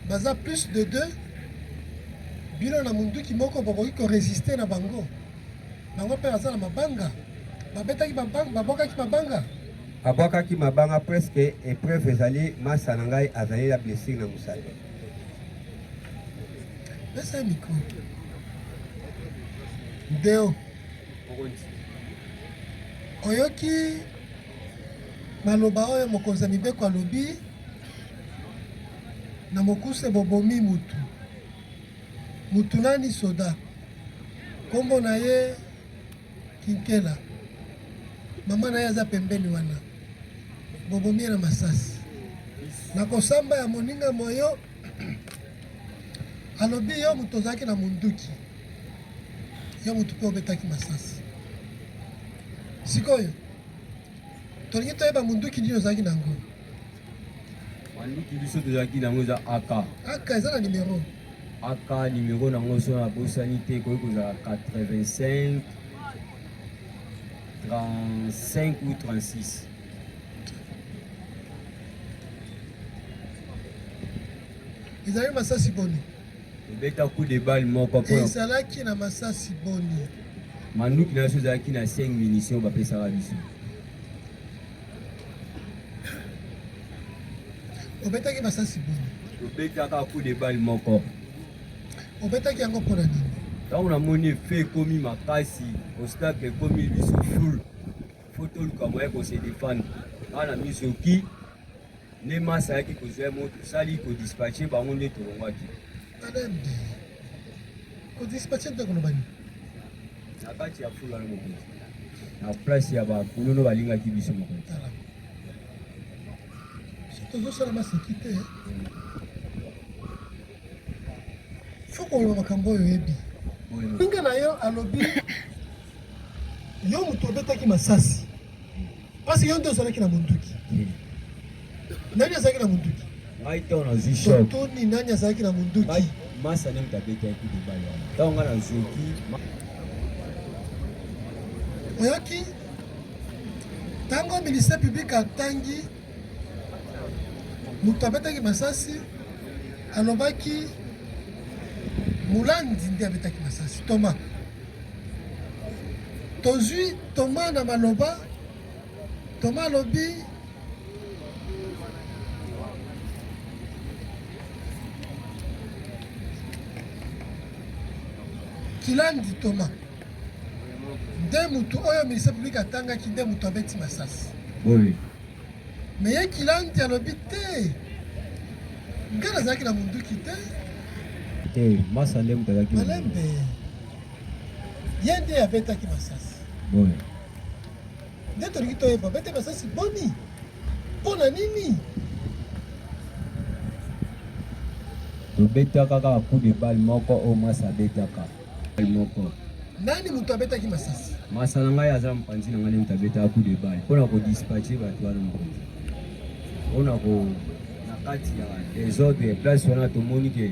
baza plus de 2 bino na munduki moko bakoki koresiste na bango. Bango mpe baza na mabanga babetaki babokaki mabanga. Babokaki mabanga presque épreuve ezali masa na ngai azali na blessure na mosala. Pesa micro. Deo. Oyoki maloba oyo mokonzi ya mibeko alobi na mokuse bobomi mutu nani soda kombo na ye Kinkela, mama na ye aza pembeni wana bobomi na masasi na kosamba ya moninga moyo. Alobi yo mutu ozalaki na munduki, yo mutu mpe obetaki masasi. Sikoyo tolingi toyeba munduki nini ozalaki nango? Manduki biso tozalaki nango eza AK eza na numero AK numero nango so na bosani te koki kozala 85 35 ou 36. ezalaki masasi boni? Obeta coup de balle moko po ezalaki na masasi boni. Manduki na so ezalaki na 5 munitions bapesaka biso. Obetaki masasi boni? Obetaka coup de balle moko. Obetaki yango mpona nini? Ntango namoni efe ekomi makasi obstacle ekomi biso ful fo toluka moye kose défendre wana na miso oki nde masa ayaki kozwa mo tosali kodispatche bango nde tolongwaki. Ademde kodispatche nde koloba nini? Na kati ya fula na mokonzi na place ya bakuluno balingaki biso mokonzi. tozosala maseki te fo koloba makambo oyo oyebi ndenge na yo alobi yo moto obetaki masasi mpasi yo nde ozalaki na monduki nani azalaki na monduki ngai ntango nazwi shok totoni nani azalaki na monduki masa nde moto abetaki libali wana ntango ngai nazwaki oyoki ntango ministère public atangi moto abetaki masasi alobaki Moulandi nde abetaki masasi Thomas tozwi Thomas na maloba Thomas alobi Kilandi Thomas nde mutu oyo ministère public atangaki nde mutu abeti masasi me ye Kilandi alobi te ngai nazalaki na munduki te masa nde moto azalaki malembe ye nde abetaki masasi nde tolingi toyeba abete masasi boni mpo na nini tobetaka kaka coup de balle moko oyo masa abetaka moko nani moto abetaki masasi masa na ngai aza mopanzi na ngai nde moto abetaka coup de balle mpona kodispache bato wana mokonzi mpona na kati ya desordre place wana tomoni ke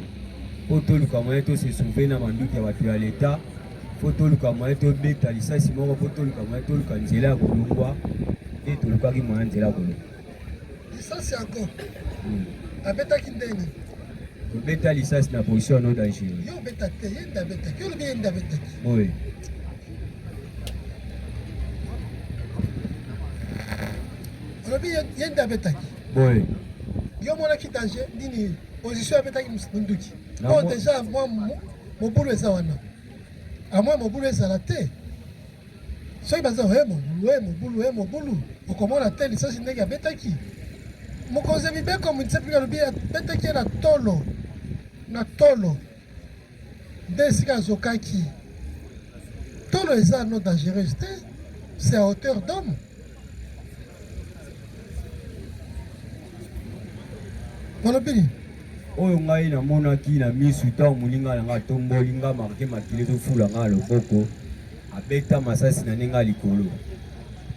po toluka moye tose sauve na manduki ya bato ya leta po toluka moye tobeta lisasi moko po toluka moye toluka nzela ya kolongwa nde tolukaki moya nzela ya kolongwa lisasi yango abetaki ndeni tobeta lisasi na position no dangereux yo obeta te ye nde abetaki yo olobi ye nde abetaki oui olobi ye nde abetaki oui yo monaki danger nini position abetaki munduki po deja mwa mobulu eza wana amwa mobulu ezala te soki baza mobulu okomona te lisasi ndenge abetaki mokonzi ya mibeko munisepinga alobi abetaki ye na tolo nde esika azokaki tolo eza no dangereuse te c'est à hauteur d'homme molobini oyo ngai namonaki na misu ntango moninga na ngai atomboli ngai marke makili tofula ngai loboko abeta masasi na ndenge ya likolo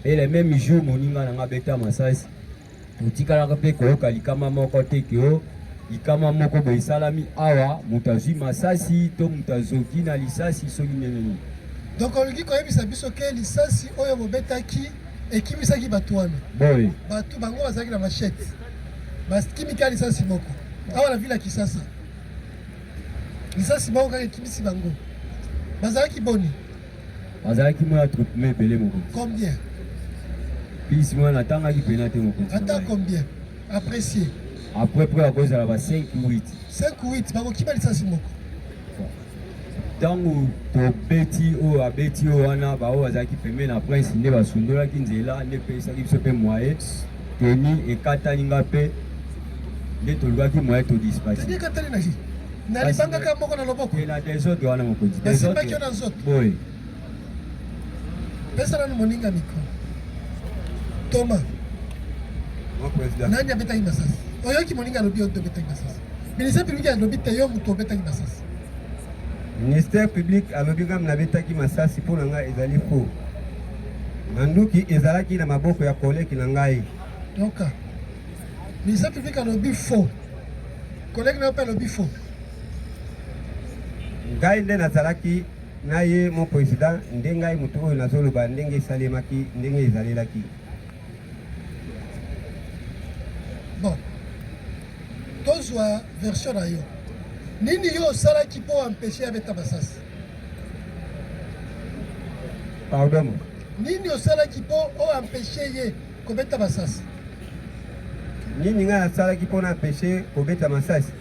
mpe le même jour moninga na ngai abeta masasi totikalaka mpe koyoka likama moko te keo likama moko boye esalami awa moto azwi masasi to moto azoki na lisasi soki ndenge nini donc olingi koyebisa biso ke lisasi oyo bobetaki ekimisaki bato wana boye bato bango bazalaki na machete bakimika lisasi moko awa na ville ya Kisasa lisasi moko kaka ekimisi bango bazalaki boni bazalaki mwana troupement ebele mokonzi combien pisi mwana atangaki pena te mokonzi ata combien apprécié après près akozala ba 5 ou 8 bakokima lisasi moko ntango tobeti oyo abeti oyo wana baoyo bazalaki pembe na prince nde basundolaki nzela nde epesaki biso mpe moye teni ekatani nga mpe nde tolukaki moye todispace na libangaka moko na loboko na desordre wana mokonzi basimbaki yo na nzoto boye pesa nanu moninga mikro Thomas nani abetaki masasi oyoki moninga alobi yo nde obetaki masasi ministère public alobi te yo moto obetaki masasi ministère public alobi ngai nabetaki masasi mpo na ngai ezali fo manduki ezalaki na maboko ya koleki na ngai donc ministère public alobi faux collègue na yo mpe alobi faux ngai nde nazalaki na ye mon président nde ngai moto oyo nazoloba ndenge esalemaki ndenge ezalelaki bon tozwa version na yo nini yo osalaki mpo empêche abeta masasi pardon nini osalaki mpo oempêche ye kobeta masasi nini ngai nasalaki mpona empêche kobeta masasi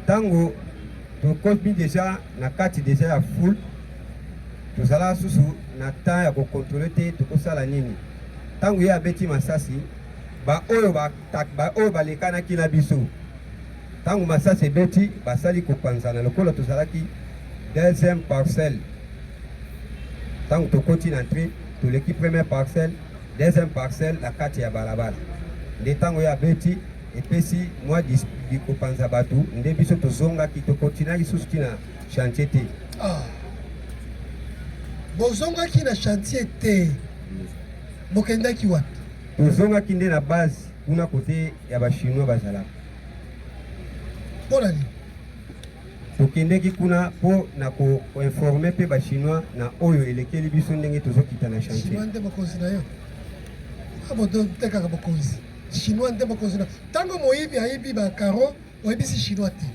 ntango tokomi deja na kati deja ya foule tozala susu na temps ya kokontrole te tokosala nini ntango ye abeti masasi baoyo balekanaki na biso ntango masasi ebeti basali kopanzana lokola tozalaki deuxième parcelle ntango tokoti na entrée toleki première parcelle, deuxième parcelle, la kati ya balabala. Nde tango ya beti epesi mwa dikopanza batu nde biso tozongaki tokontinaki susu ti na chantier te. Bozongaki na chantier te, bokendaki wapi? Tozongaki nde na base kuna kote ya bachinois bazalaka. Mpo nani? Tokendeki kuna mpo na koinforme mpe bachinois na oyo elekeli biso ndenge tozokita na chantier. Chinois nde bokonzi na yo? Abotekaka bokonzi. Chinois nde bokonzi na yo. Tango moyibi ayibi bakaro, oyebisi chinois te.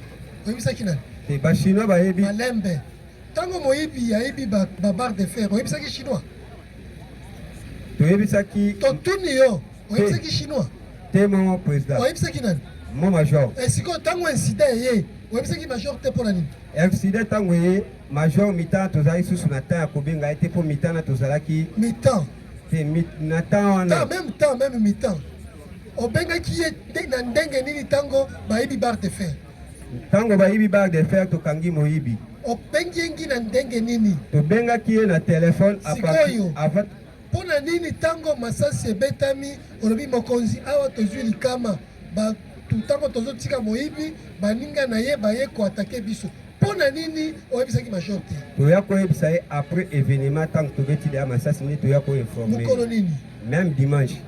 Oyebisaki nani? Te bachinois bayebi. Malembe. Tango moyibi ayibi babarre de fer, oyebisaki chinois? Toyebisaki. Totuni yo, oyebisaki chinois? Te mon président. Oyebisaki nani? Mon major. Sikoyo tango incident eye, oyebisaki major te mpo na nini? Incident tango eye, major mitan tozalaki susu na temps ya kobenga ye te mpo mitan na tozalaki. Mitan. Te na temps wana. Temps même mitan. Obengaki ye na ndenge nini tango bayibi barre de fer? Tango bayibi barre de fer tokangi moyibi. Obengi yengi na ndenge nini? Tobengaki ye na telefone sikoyo mpo na nini tango masasi ebetami olobi mokonzi awa tozwi likama tango tozotika moyibi baninga na ye baye koatake biso mpo na nini oyebisaki major te? Toya koyebisa ye après événement tango tobeti ya masasi nde toya koinforme mokolo nini? Même dimanche.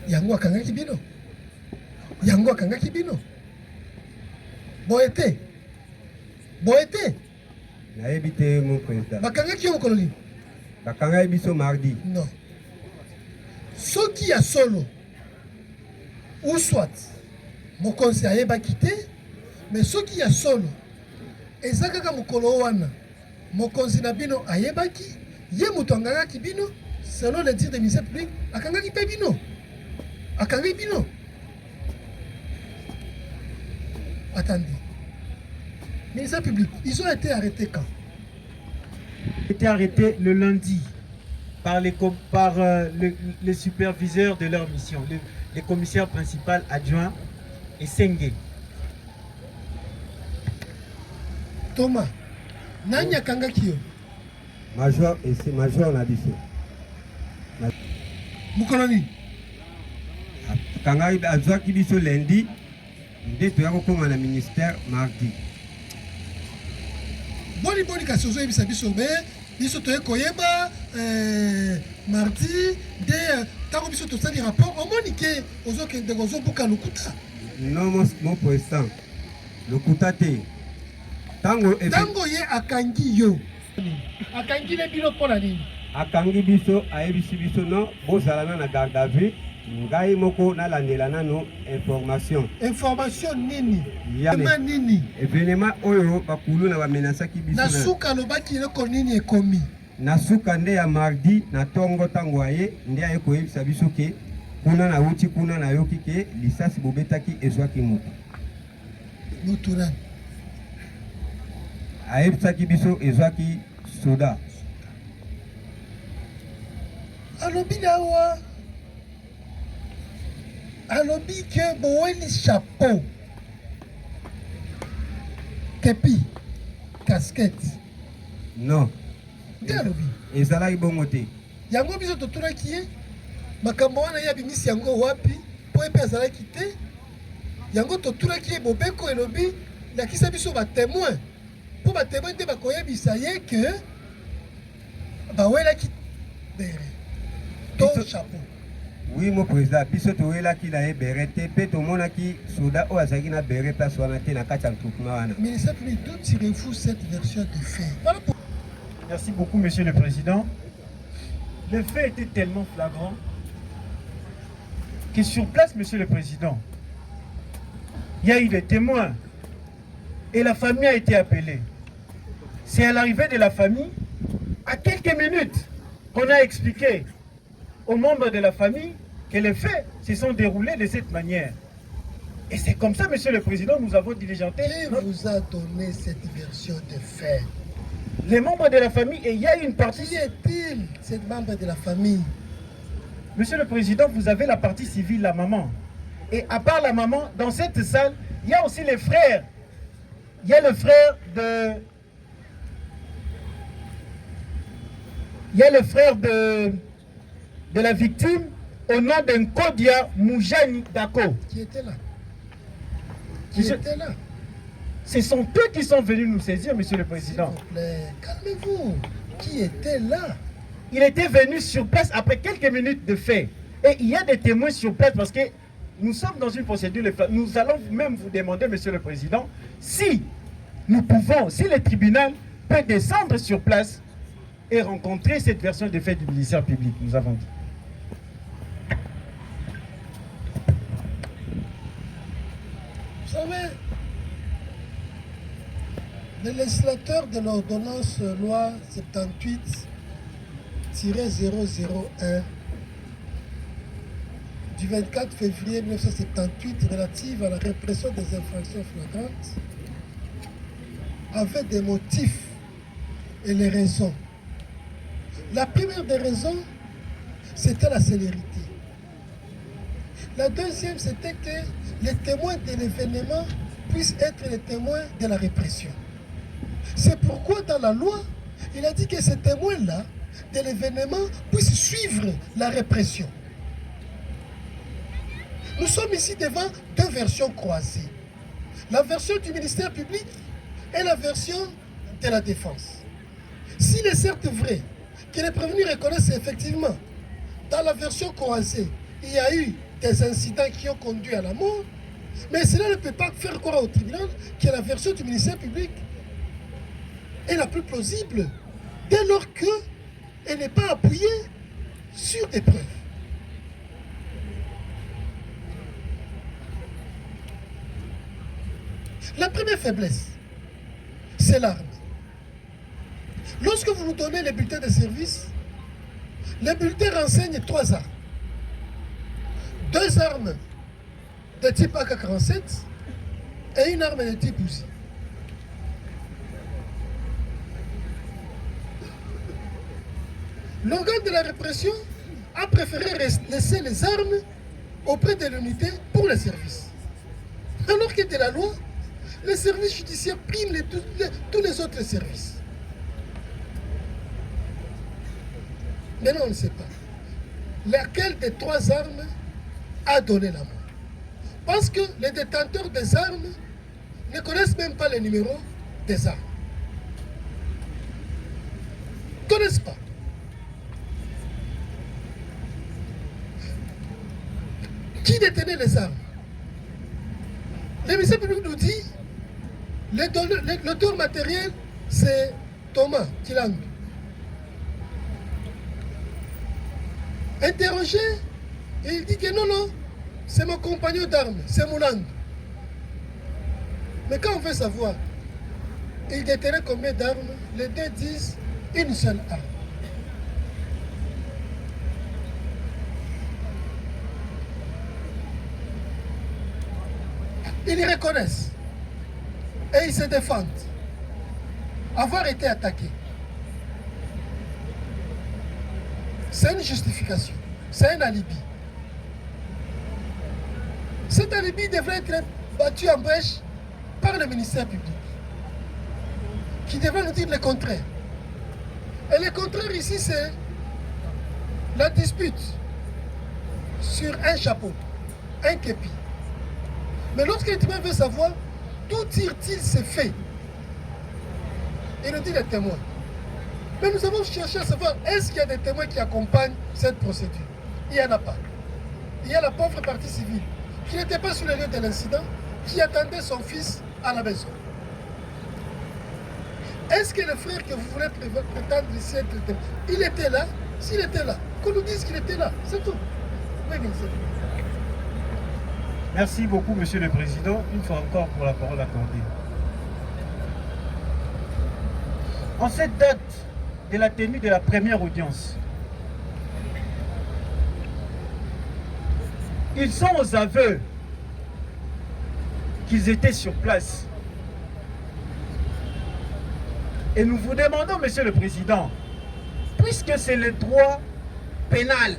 Yango akangaki bino? Yango akangaki bino? Boye te? Boye te? Nayebi te mon président. Bakangaki yo mokolo nini? Bakangaki biso mardi. Non. Soki ya solo ou soit mokonzi ayebaki te, mais soki ya solo eza kaka mokolo wana mokonzi na bino ayebaki, ye moto angangaki bino selon le dire de ministère public, akangaki mpe bino. Akangaki bino. Attendez. Ministère public, ils ont été arrêtés quand? Ils ont été arrêtés le lundi par les superviseurs de leur mission, les commissaires principaux adjoints et Sengue. Thomas, nani akangaki yo? Major et c'est major na biso. Mukoloni. Kangaki azwaki biso lundi, nde toya kokoma na ministère mardi. Boni kasi ozoyebisa biso me biso toye koyeba mardi nde ntango biso tosali rapport omoni ke ozokende ozobuka lokuta. Non mon président, lokuta te. Tango ye akangi yo akangi le bino mpo na nini? Akangi biso ayebisi biso non bozala na garde à vue ngai moko nalandela nano information nini? Ema nini? Événement oyo bakulu na bamenasaki biso na suka lobaki eloko nini ekomi? Na suka nde ya mardi na tongo tango aye nde aye koyebisa biso ke kuna na uti kuna na yoki ke lisasi bobetaki ezwaki moto. Moto nani? Ayebisaki biso ezwaki soda. Alobi nawa alobi ke boweni chapeau kepi casquette. Non. Nde alobi? Ezalaki bongo te. Yango biso totunaki ye makambo wana ye abimisi yango wapi mpo epe azalaki te. Yango totunaki ye bobeko elobi lakisa biso batémoin mpo batémoin nde bakoyebisa ye ke bawelaki bere to chapeau. Oui mon président, biso toyelaki na ye bere te mpe tomonaki soda oyo azalaki na bere place wana te na kati ya groupement wana. Ministère public, d'où tirez-vous cette version de fait? Voilà pour... Merci beaucoup Monsieur le Président. Le fait était tellement flagrant que sur place, Monsieur le Président, il y a eu des témoins et la famille a été appelée. C'est à l'arrivée de la famille, à quelques minutes, qu'on a expliqué aux membres de la famille que les faits se sont déroulés de cette manière. Et c'est comme ça, Monsieur le Président, nous avons diligenté. Qui vous a donné cette version de fait? Les membres de la famille, et il y a une partie... Qui est-il, cette membre de la famille? Monsieur le Président, vous avez la partie civile, la maman. Et à part la maman, dans cette salle, il y a aussi les frères. Il y a le frère de... il y a le frère de la victime au nom d'Nkodia Moujani Dako. Qui était là. Qui était là. Ce sont eux qui sont venus nous saisir, Monsieur le Président. S'il vous plaît, calmez-vous. Qui était là? Il était venu sur place après quelques minutes de fait. Et il y a des témoins sur place parce que nous sommes dans une procédure. Nous allons même vous demander, Monsieur le Président, si nous pouvons, si le tribunal peut descendre sur place et rencontrer cette version des faits du ministère public, nous avons dit. Vous savez, le législateur de l'ordonnance loi 78-001 du 24 février 1978 relative à la répression des infractions flagrantes avait des motifs et les raisons. La première des raisons, c'était la célérité. La deuxième, c'était que les témoins de l'événement puissent être les témoins de la répression. C'est pourquoi dans la loi, il a dit que ces témoins-là de l'événement puissent suivre la répression. Nous sommes ici devant deux versions croisées. La version du ministère public et la version de la défense. S'il est certes vrai que les prévenus reconnaissent effectivement, dans la version croisée, il y a eu des incidents qui ont conduit à la mort, mais cela ne peut pas faire croire au tribunal que la version du ministère public est la plus plausible, dès lors qu'elle n'est pas appuyée sur des preuves. La première faiblesse, c'est l'arme. Lorsque vous nous donnez les bulletins de service, les bulletins renseignent 3 armes. 2 armes de type AK-47 et une arme de type Uzi. L'organe de la répression a préféré laisser les armes auprès de l'unité pour le service. Alors que de la loi, le service judiciaire prime tous les autres services. Maintenant, on ne sait pas. Laquelle des 3 armes a donné la mort? Parce que les détenteurs des armes ne connaissent même pas les numéros des armes. Ils ne connaissent pas. Qui détenait les armes? Le ministère public nous dit l'auteur matériel, c'est Thomas Kilang. Interrogé, et il dit que non, c'est mon compagnon d'armes, c'est Moulang. Mais quand on veut savoir, il détenait combien d'armes? Les deux disent une seule arme. Ils reconnaissent et ils se défendent avoir été attaqués. C'est une justification, c'est un alibi. Cet alibi devrait être battu en brèche par le ministère public, qui devrait nous dire le contraire. Et le contraire ici, c'est la dispute sur un chapeau, un képi. Mais lorsque le témoin veut savoir d'où tire-t-il ses faits, il nous dit les témoins. Mais nous avons cherché à savoir, est-ce qu'il y a des témoins qui accompagnent cette procédure? Il n'y en a pas. Il y a la pauvre partie civile qui n'était pas sur le lieu de l'incident, qui attendait son fils à la maison. Est-ce que le frère que vous voulez prétendre ici être témoin, il était là? S'il était là, qu'on nous dise qu'il était là, c'est tout. Oui, ministre. Merci beaucoup, Monsieur le Président, une fois encore pour la parole accordée. En cette date de la tenue de la première audience, ils sont aux aveux qu'ils étaient sur place. Et nous vous demandons, Monsieur le Président, puisque c'est le droit pénal,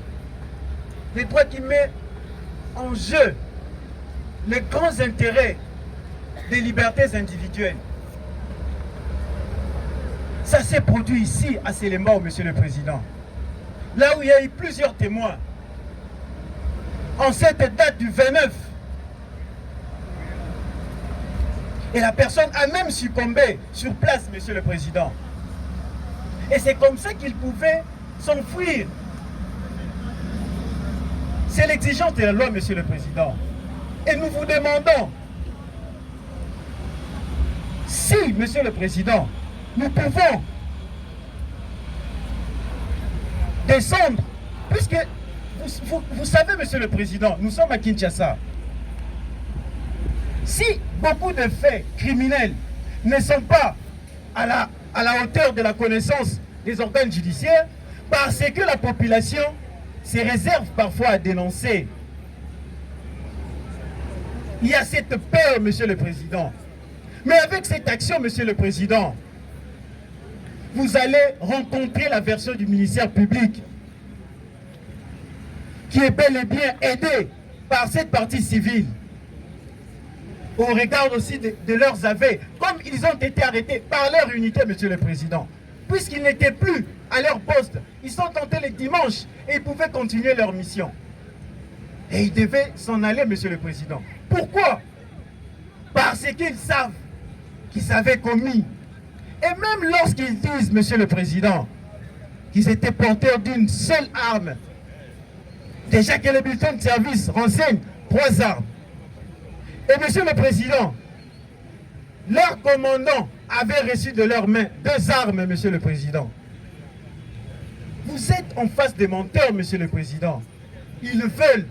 le droit qui met en jeu les grands intérêts des libertés individuelles, Ça s'est produit ici à Selembao, Monsieur le Président. Là où il y a eu plusieurs témoins. En cette date du 29. Et la personne a même succombé sur place, Monsieur le Président. Et c'est comme ça qu'il pouvait s'enfuir. C'est l'exigence de la loi, Monsieur le Président. Et nous vous demandons, si, Monsieur le Président, nous pouvons descendre, puisque vous savez, Monsieur le Président, nous sommes à Kinshasa. Si beaucoup de faits criminels ne sont pas à la hauteur de la connaissance des organes judiciaires, parce que la population se réserve parfois à dénoncer. Il y a cette peur, Monsieur le Président. Mais avec cette action, Monsieur le Président, vous allez rencontrer la version du ministère public qui est bel et bien aidée par cette partie civile au regard aussi de leurs aveux, comme ils ont été arrêtés par leur unité, Monsieur le Président, puisqu'ils n'étaient plus à leur poste. Ils sont tentés le dimanche et ils pouvaient continuer leur mission. Et ils devaient s'en aller, Monsieur le Président. Pourquoi? Parce qu'ils savent qu'ils avaient commis. Et même lorsqu'ils disent, Monsieur le Président, qu'ils étaient porteurs d'une seule arme, déjà que les bulletins de service renseignent 3 armes. Et Monsieur le Président, leur commandant avait reçu de leurs mains 2 armes, Monsieur le Président. Vous êtes en face des menteurs, Monsieur le Président. Ils veulent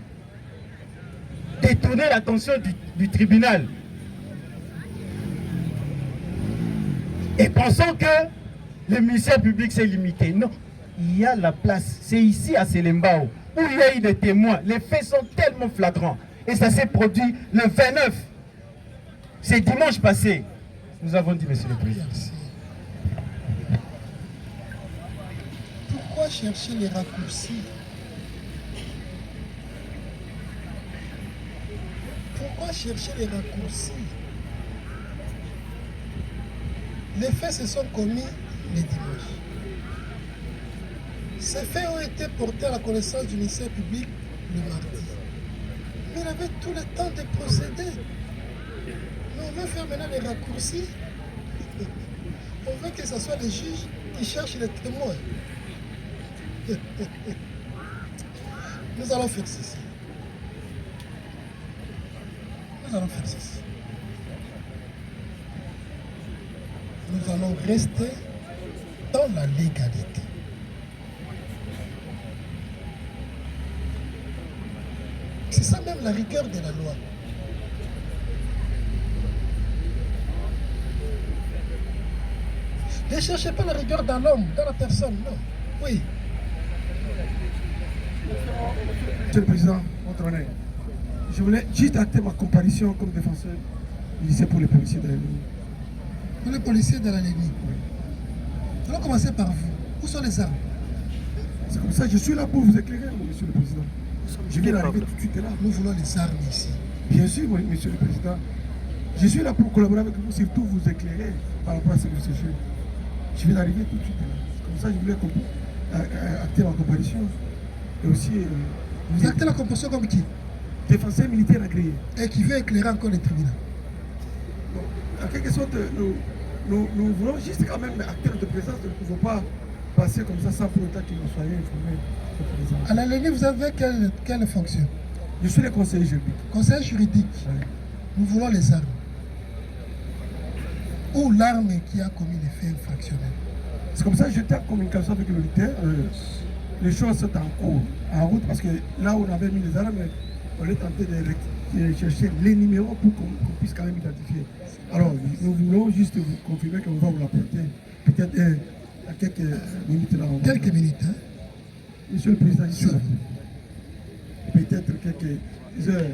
détourner l'attention du tribunal. Et pensant que le ministère public s'est limité. Non, il y a la place. C'est ici à Selembao où il y a eu des témoins. Les faits sont tellement flagrants. Et ça s'est produit le 29. C'est dimanche passé. Nous avons dit, Monsieur le Président. Pourquoi chercher les raccourcis? Pourquoi chercher les raccourcis? Les faits se sont commis les dimanches. Ces faits ont été portés à la connaissance du ministère public le mardi. Mais il avait tout le temps de procéder. Mais on veut faire maintenant les raccourcis. On veut que ce soit les juges qui cherchent les témoins. Nous allons faire ceci. Nous allons faire ceci. Nous allons rester dans la légalité. C'est ça même la rigueur de la loi. Ne cherchez pas la rigueur dans l'homme, dans la personne, non. Oui. Monsieur le Président, votre honneur, je voulais juste acter ma comparution comme défenseur du lycée pour les policiers de la Lénie. Pour les policiers de la Lénie. Oui. Nous allons commencer par vous. Où sont les armes? C'est comme ça, je suis là pour vous éclairer, Monsieur le Président. Je viens d'arriver tout de suite là. Nous voulons les armes ici. Bien sûr, Monsieur le Président. Je suis là pour collaborer avec vous, surtout vous éclairer par rapport à ce que vous cherchez. Je viens d'arriver tout de suite là. C'est comme ça que je voulais acter ma comparution. Et aussi... vous actez la comparution comme qui? Défenseur militaire agréé. Et qui veut éclairer encore les tribunaux. En quelque sorte, nous voulons juste quand même acter notre présence. Nous ne pouvons pas passer comme ça sans pour autant que nous soyons informés. À la Lénie, vous avez quelle fonction? Je suis le conseiller juridique. Conseiller juridique. Oui. Nous voulons les armes. Ou l'arme qui a commis les faits infractionnels. C'est comme ça que j'étais en communication avec le militaire. Les choses sont en route parce que là où on avait mis les armes, on est tenté de chercher les numéros pour qu'on puisse quand même identifier. Alors, nous voulons juste vous confirmer qu'on va vous l'apporter. Peut-être à quelques minutes là. Quelques minutes, hein? Monsieur le Président, ici. Peut-être quelques heures.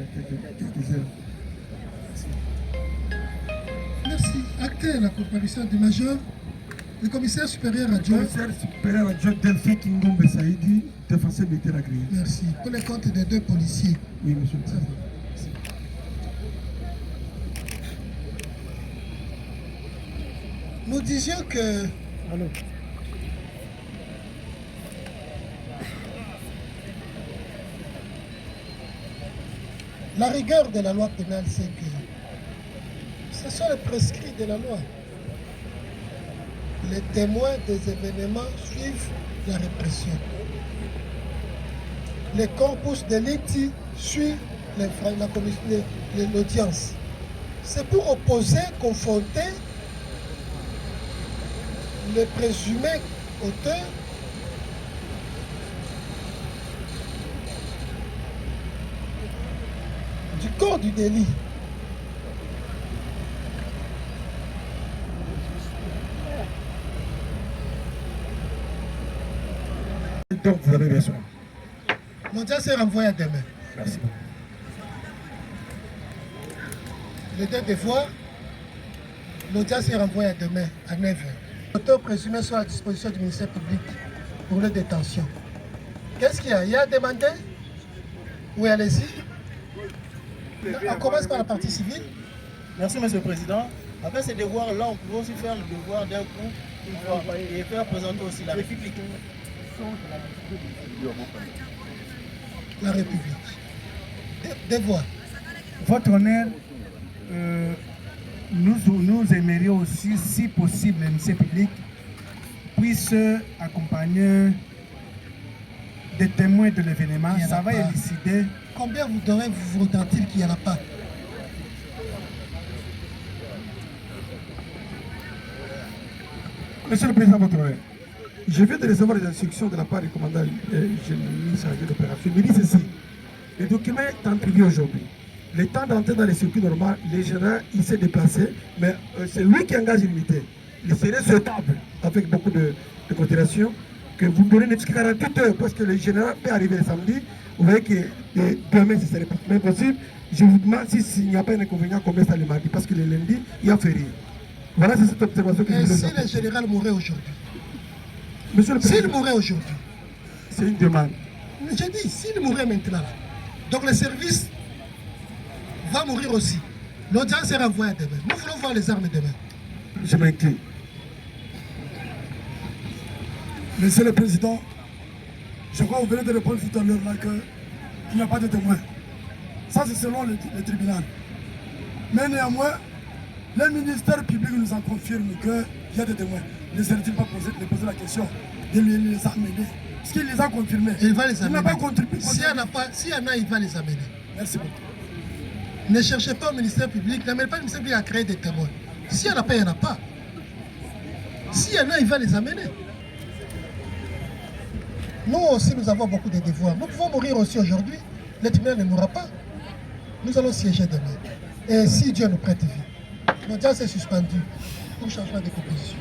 Merci. Actez la comparution du major, le commissaire supérieur adjoint. Commissaire supérieur adjoint Delphi Kingombe Saïdi, défenseur militaire agréé. Merci. Pour le compte des 2 policiers. Oui, monsieur le Président. Nous disions que Allô. La rigueur de la loi pénale, c'est que ce sont les prescrits de la loi. Les témoins des événements suivent la répression. Le corpus delicti suit l'audience. C'est pour opposer, confronter le présumé auteur du corps du délit. Donc vous avez besoin. Mon Dieu s'est renvoyé à demain. Merci beaucoup. Le deux devoirs, l'audience est renvoyée à demain à 9h. L'auteur présumé soit à la disposition du ministère public pour la détention. Qu'est-ce qu'il y a? Il y a demandé? Oui, allez-y. On commence par la partie civile. Merci, Monsieur le Président. Avec ces devoirs-là, on peut aussi faire le devoir d'un coup une fois et faire présenter aussi la République. La République. Devoir. Votre honneur, nous aimerions aussi, si possible, le ministère public puisse accompagner des témoins de l'événement. Ça va élucider. Combien vous voudra-t-il qu'il n'y en a pas? Monsieur le Président, votre honneur, je viens de recevoir des instructions de la part du commandant général chargé d'opération. Il me dit ceci: le document est en privé aujourd'hui. Le temps d'entrer dans les circuits normaux, le général il s'est déplacé, mais c'est lui qui engage l'unité. Il serait souhaitable, avec beaucoup de considération, que vous donnez jusqu'à 48 heures, parce que le général peut arriver le samedi. Vous voyez que demain, ce serait même possible. Je vous demande s'il n'y a pas un inconvénient qu'on met ça le mardi, parce que le lundi, il y a férié. Voilà, c'est cette observation que je Et veux si faire. le général mourait aujourd'hui? Monsieur le Président, s'il mourait aujourd'hui? C'est une demande. J'ai dit, s'il mourait maintenant, là. Donc le service va mourir aussi. L'audience est renvoyée demain. Nous voulons voir les armes demain. Je m'incline. Monsieur le Président, je crois que vous venez de répondre tout à l'heure là qu'il n'y a pas de témoins. Ça, c'est selon le tribunal. Mais néanmoins, le ministère public nous en confirme qu'il y a des témoins. Ne serait-il pas poser la question de les amener? Parce qu'il les a confirmés. Il va les amener. Il n'a pas contribué. S'il y en a, il va les amener. Merci beaucoup. Ne cherchez pas au ministère public, n'amenez pas le ministère public à créer des témoins. S'il n'y en a pas, il n'y en a pas. S'il y en a, il va les amener. Nous aussi, nous avons beaucoup de devoirs. Nous pouvons mourir aussi aujourd'hui. Le tribunal ne mourra pas. Nous allons siéger demain. Et si Dieu nous prête vie, l'audience est suspendue pour changement de composition.